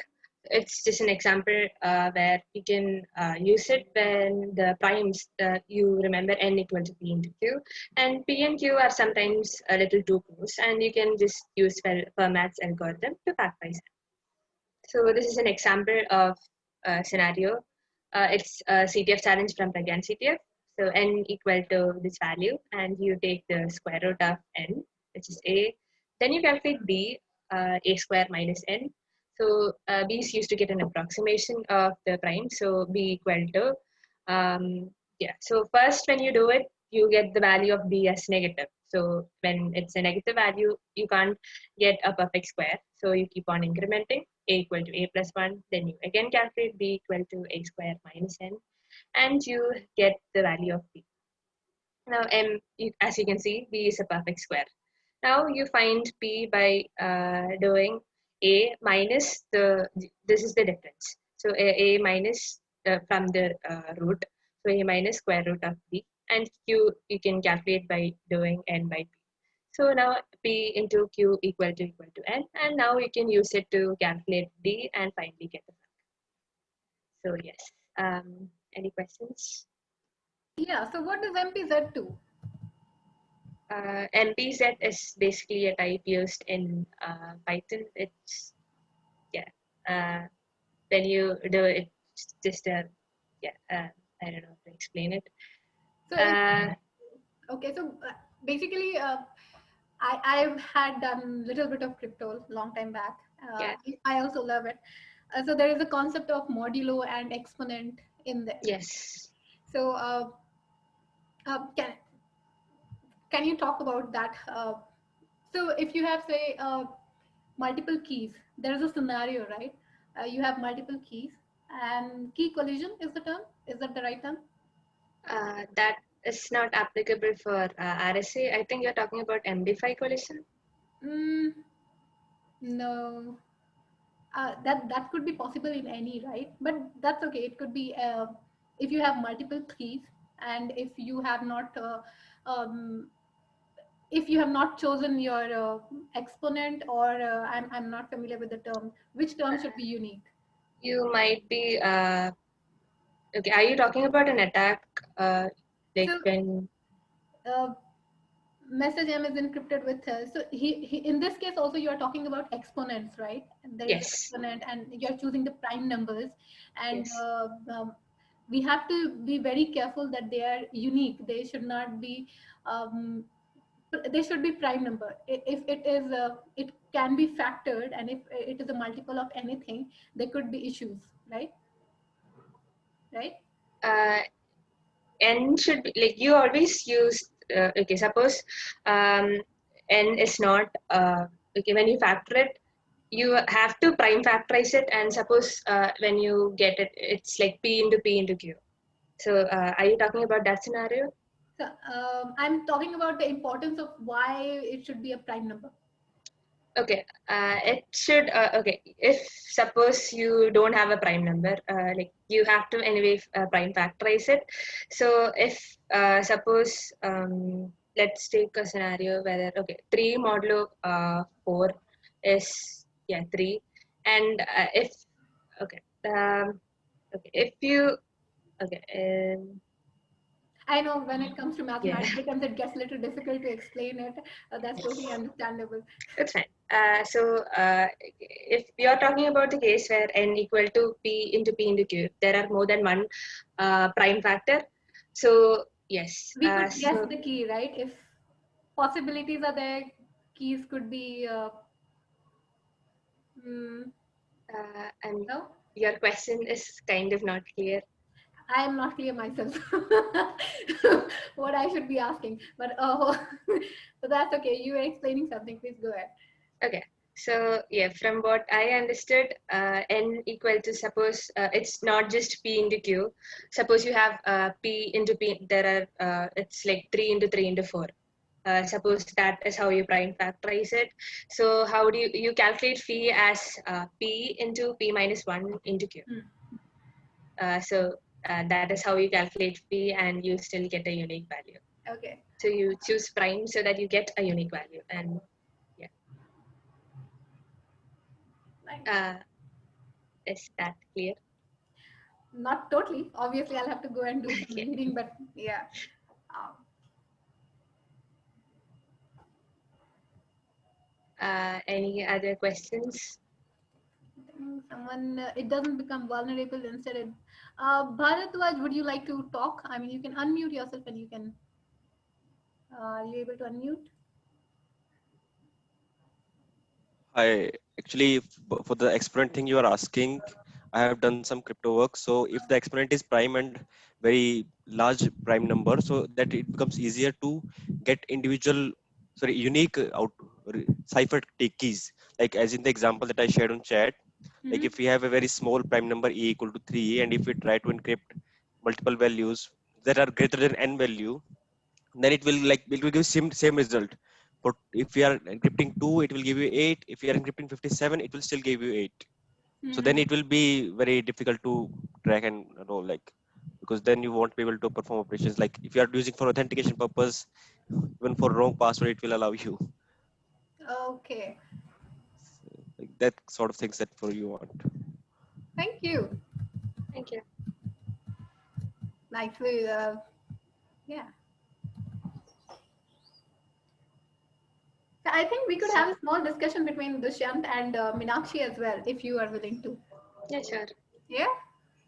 it's just an example where you can use it when the primes, you remember n equal to p into q, and p and q are sometimes a little too close, and you can just use Fermat's algorithm to factorize it. So this is an example of a scenario. It's a CTF challenge from Pragyan CTF. So n equal to this value, and you take the square root of n, which is a. Then you calculate b, a square minus n. So b is used to get an approximation of the prime. So b equal to, yeah. So first when you do it, you get the value of b as negative. So when it's a negative value, you can't get a perfect square. So you keep on incrementing a equal to a plus 1. Then you again calculate b equal to a square minus n, and you get the value of b. Now as you can see, b is a perfect square. Now you find P by doing A minus this is the difference. So A minus from the root. So A minus square root of B, and Q you can calculate by doing N by P. So now P into Q equal to N, and now you can use it to calculate D and finally get the fact. So yes. Any questions? Yeah. So what does MPZ do? MPZ is basically a type used in Python. It's when you do it, it's just a I don't know how to explain it. So okay. So basically, I've had done little bit of crypto long time back. Yeah. I also love it. So there is a concept of modulo and exponent in there. Yes. So can you talk about that? So if you have say multiple keys, there is a scenario, right? You have multiple keys, and key collision is the term. Is that the right term? That is not applicable for RSA. I think you're talking about MD5 collision. No. That could be possible in any, right? But that's okay. It could be if you have multiple keys, and um, if you have not chosen your exponent, or I'm not familiar with the term. Which term should be unique? You might be okay. Are you talking about an attack? Like So when uh, message M is encrypted with so he in this case also you are talking about exponents, right? And there is yes, exponent, and you're choosing the prime numbers, and yes. we have to be very careful that they are unique. They should not be they should be prime number. If it is it can be factored, and if it is a multiple of anything, there could be issues, right? Uh, N should be like you always use. Okay, suppose N is not okay when you factor it. You have to prime factorize it, and suppose when you get it, it's like P into P into Q. So are you talking about that scenario? So I'm talking about the importance of why it should be a prime number. Okay, it should okay if suppose you don't have a prime number, like you have to anyway prime factorize it. So if suppose let's take a scenario where okay 3 modulo 4 is 3, and if okay okay if you okay I know when it comes to yeah. mathematics, it gets a little difficult to explain it. That's totally understandable. That's fine. So if we are talking about the case where n equal to p into q, there are more than one prime factor. So yes. We could guess So the key, right? If possibilities are there, keys could be. Mm, and no, your question is kind of not clear. I am not clear myself what I should be asking. But so that's okay. You were explaining something. Please go ahead. Okay. So yeah, from what I understood, n equal to suppose it's not just p into q. Suppose you have p into p. There are it's like 3 into 3 into 4. Suppose that is how you prime factorize it. So how do you calculate phi as p into p minus 1 into q. So that is how you calculate phi, and you still get a unique value. Okay. So you choose prime so that you get a unique value, and yeah. Is that clear? Not totally. Obviously, I'll have to go and do some Okay. reading, but yeah. Um, Any other questions? Someone, it doesn't become vulnerable instead. Bharatwaj, would you like to talk? I mean, you can unmute yourself, and you can. Are you able to unmute? I actually, for the exponent thing you are asking, I have done some crypto work. So if the exponent is prime and very large prime number, so that it becomes easier to get unique cipher keys. Like as in the example that I shared on chat, like if we have a very small prime number e equal to 3, and if we try to encrypt multiple values that are greater than n value, then it will give same result For if you are encrypting 2, it will give you 8. If you are encrypting 57, it will still give you 8. So then it will be very difficult to track and roll, like, because then you won't be able to perform operations. Like if you are using for authentication purpose, even for wrong password, it will allow you. Okay. Like that sort of things that for you want. Thank you. Thank you. Nicely. Yeah. So I think we could have a small discussion between Dushyant and Meenakshi as well, if you are willing to. Yeah, sure. Yeah.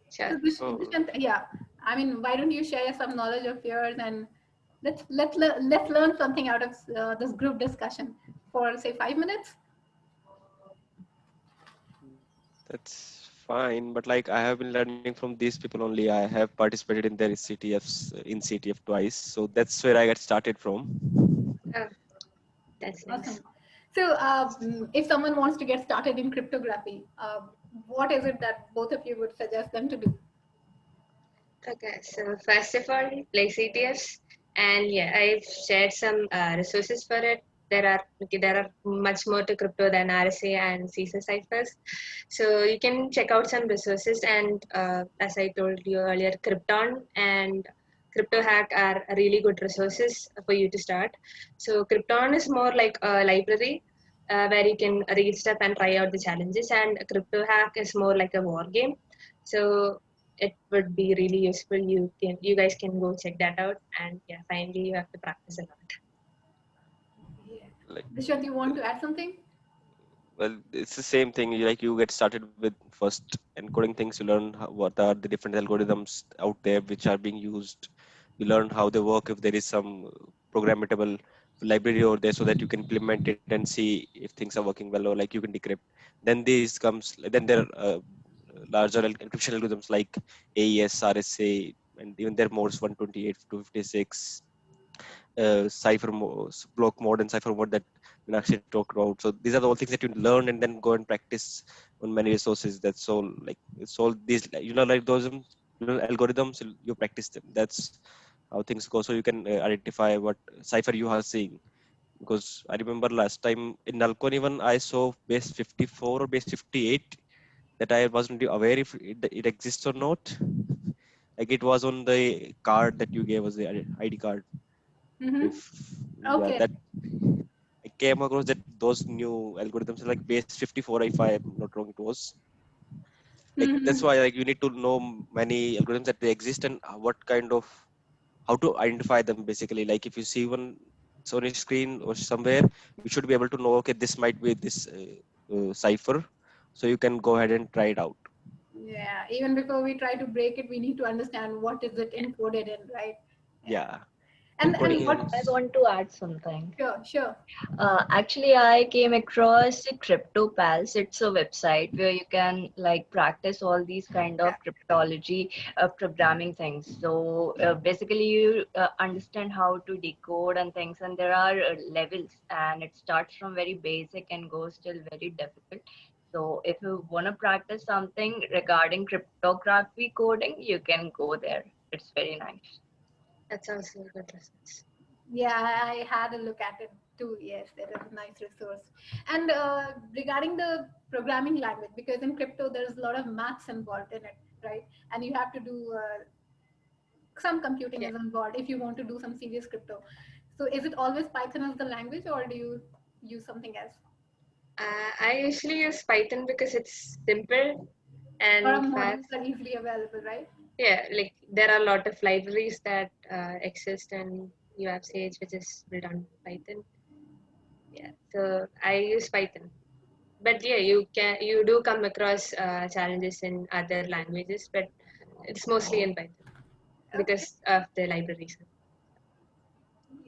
Sure. So Dushyant, yeah. I mean, why don't you share some knowledge of yours and let's learn something out of this group discussion for say 5 minutes. That's fine, but like I have been learning from these people only. I have participated in their CTFs in CTF twice, so that's where I got started from. Oh, that's nice. Awesome. So if someone wants to get started in cryptography, what is it that both of you would suggest them to do? Okay, so first of all, play CTFs, and yeah, I've shared some resources for it. There are much more to crypto than RSA and CISA ciphers, so you can check out some resources. And as I told you earlier, Krypton and CryptoHack are really good resources for you to start. So Krypton is more like a library where you can read stuff and try out the challenges, and CryptoHack is more like a war game. So it would be really useful. You guys can go check that out, and yeah, finally you have to practice a lot. Yeah. Like, Dushyant, you want to add something? well, it's the same thing. Like you get started with first encoding things. You learn what are the different algorithms out there which are being used. You learn how they work. If there is some programmable library over there, so that you can implement it and see if things are working well, or like you can decrypt. Then these comes. Then there are larger encryption algorithms like AES, RSA, and even their modes 128 to 56. Block mode and cipher mode that Meenakshi talked about. So these are the all things that you learn and then go and practice on many resources. That's all. Like it's all these, like those algorithms. You practice them. That's how things go. So you can identify what cipher you are seeing. Because I remember last time in Nalcon even I saw base 54 or base 58 that I wasn't aware if it exists or not. Like it was on the card that you gave us, the ID card. Mm-hmm. If yeah, Okay. that I came across that those new algorithms are like base 54, if I'm not wrong, it was like that's Mm-hmm. why like you need to know many algorithms that they exist and what kind of how to identify them basically. Like if you see one on a screen or somewhere, you should be able to know, okay, this might be this cipher, so you can go ahead and try it out. Yeah. Even before we try to break it, we need to understand what is it encoded in, right? Yeah. Yeah, And encoding what? is I want to add something. Sure. Sure. Actually, I came across the Crypto Pals. It's a website where you can like practice all these kind Yeah. of cryptology programming things. So basically, you understand how to decode and things, and there are levels, and it starts from very basic and goes till very difficult. So if you want to practice something regarding cryptography coding, you can go there. It's very nice. That's also a good resource. Yeah, I had a look at it too. Yes, it is a nice resource. And regarding the programming language, because in crypto there's a lot of maths involved in it, right? And you have to do some computing Yeah. is involved if you want to do some serious crypto. So is it always Python as the language, or do you use something else? I usually use Python because it's simple A lot of and modules fast. are easily available, right? Yeah, like there are a lot of libraries that exist, and you have Sage, which is built on Python. Yeah, so I use Python. But yeah, you do come across challenges in other languages, but it's mostly in Python Okay. because of the libraries.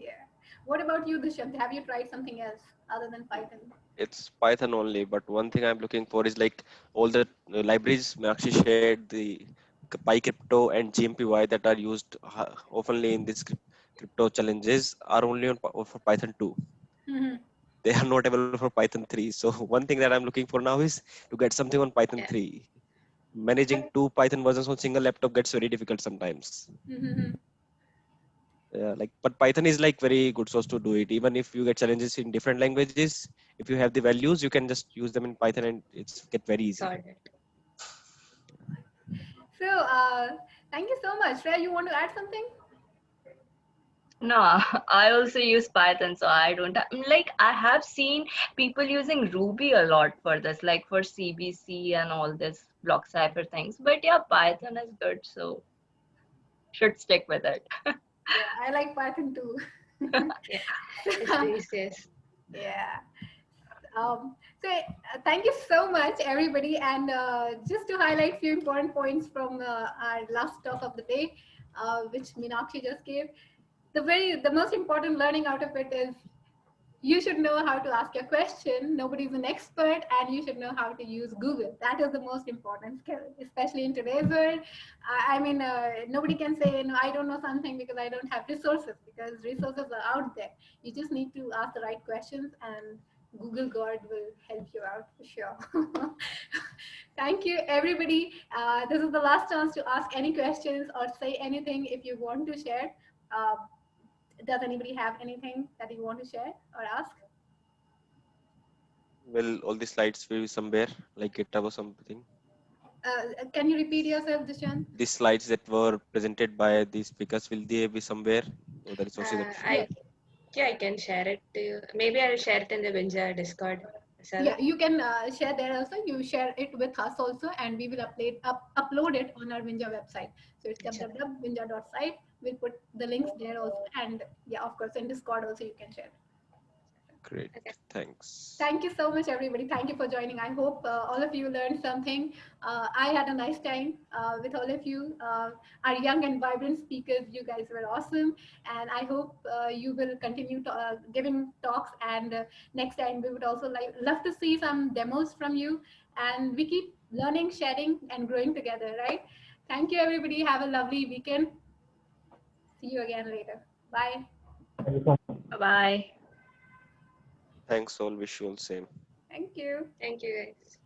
Yeah. What about you, Dushyant? Have you tried something else other than Python? it's Python only, but one thing I'm looking for is like all the libraries actually shared the PyCrypto and GMPY that are used oftenly in these crypto challenges are only on for Python 2. Mm-hmm. They are not available for Python 3. So one thing that I'm looking for now is to get something on Python Yeah. 3. Managing two Python versions on single laptop gets very difficult sometimes. Mm-hmm. Yeah, like, but Python is like very good source to do it. Even if you get challenges in different languages, if you have the values, you can just use them in Python and it's get very easy. Solve it. So thank you so much. Shreya, you want to add something? No, I also use Python, so I don't have, like, I have seen people using Ruby a lot for this, like for CBC and all this block cipher things. But yeah, Python is good, so should stick with it. Yeah, I like Python too. Yeah, it's the easiest. Yeah. Thank you so much, everybody. And just to highlight few important points from our last talk of the day, which Meenakshi just gave, the most important learning out of it is you should know how to ask a question. Nobody's an expert, and you should know how to use Google. That is the most important skill, especially in today's world. I mean, nobody can say, no, I don't know something because I don't have resources, because resources are out there. You just need to ask the right questions, and Google God will help you out for sure. Thank you, everybody. This is the last chance to ask any questions or say anything if you want to share. Uh, does anybody have anything that you want to share or ask? Well, all the slides will be somewhere like GitHub or something. Can you repeat yourself, Dushyant? The slides that were presented by the speakers, will they be somewhere? Or the resources that we Yeah, I can share it to you. Maybe I'll share it in the Winja Discord server. yeah, you can share there also. You share it with us also, and we will upload it on our Winja website. So it's Sure. www.winja.site. We'll put the links there also, and yeah, of course, in Discord also you can share. Great. Okay. Thanks. Thank you so much, everybody. Thank you for joining. I hope all of you learned something. I had a nice time with all of you. Our young and vibrant speakers, you guys were awesome. And I hope you will continue to, giving talks. And next time, we would also love to see some demos from you. And we keep learning, sharing, and growing together, right? Thank you, everybody. Have a lovely weekend. See you again later. Bye. Bye. Thanks all. Wish you all same. Thank you. Thank you, guys.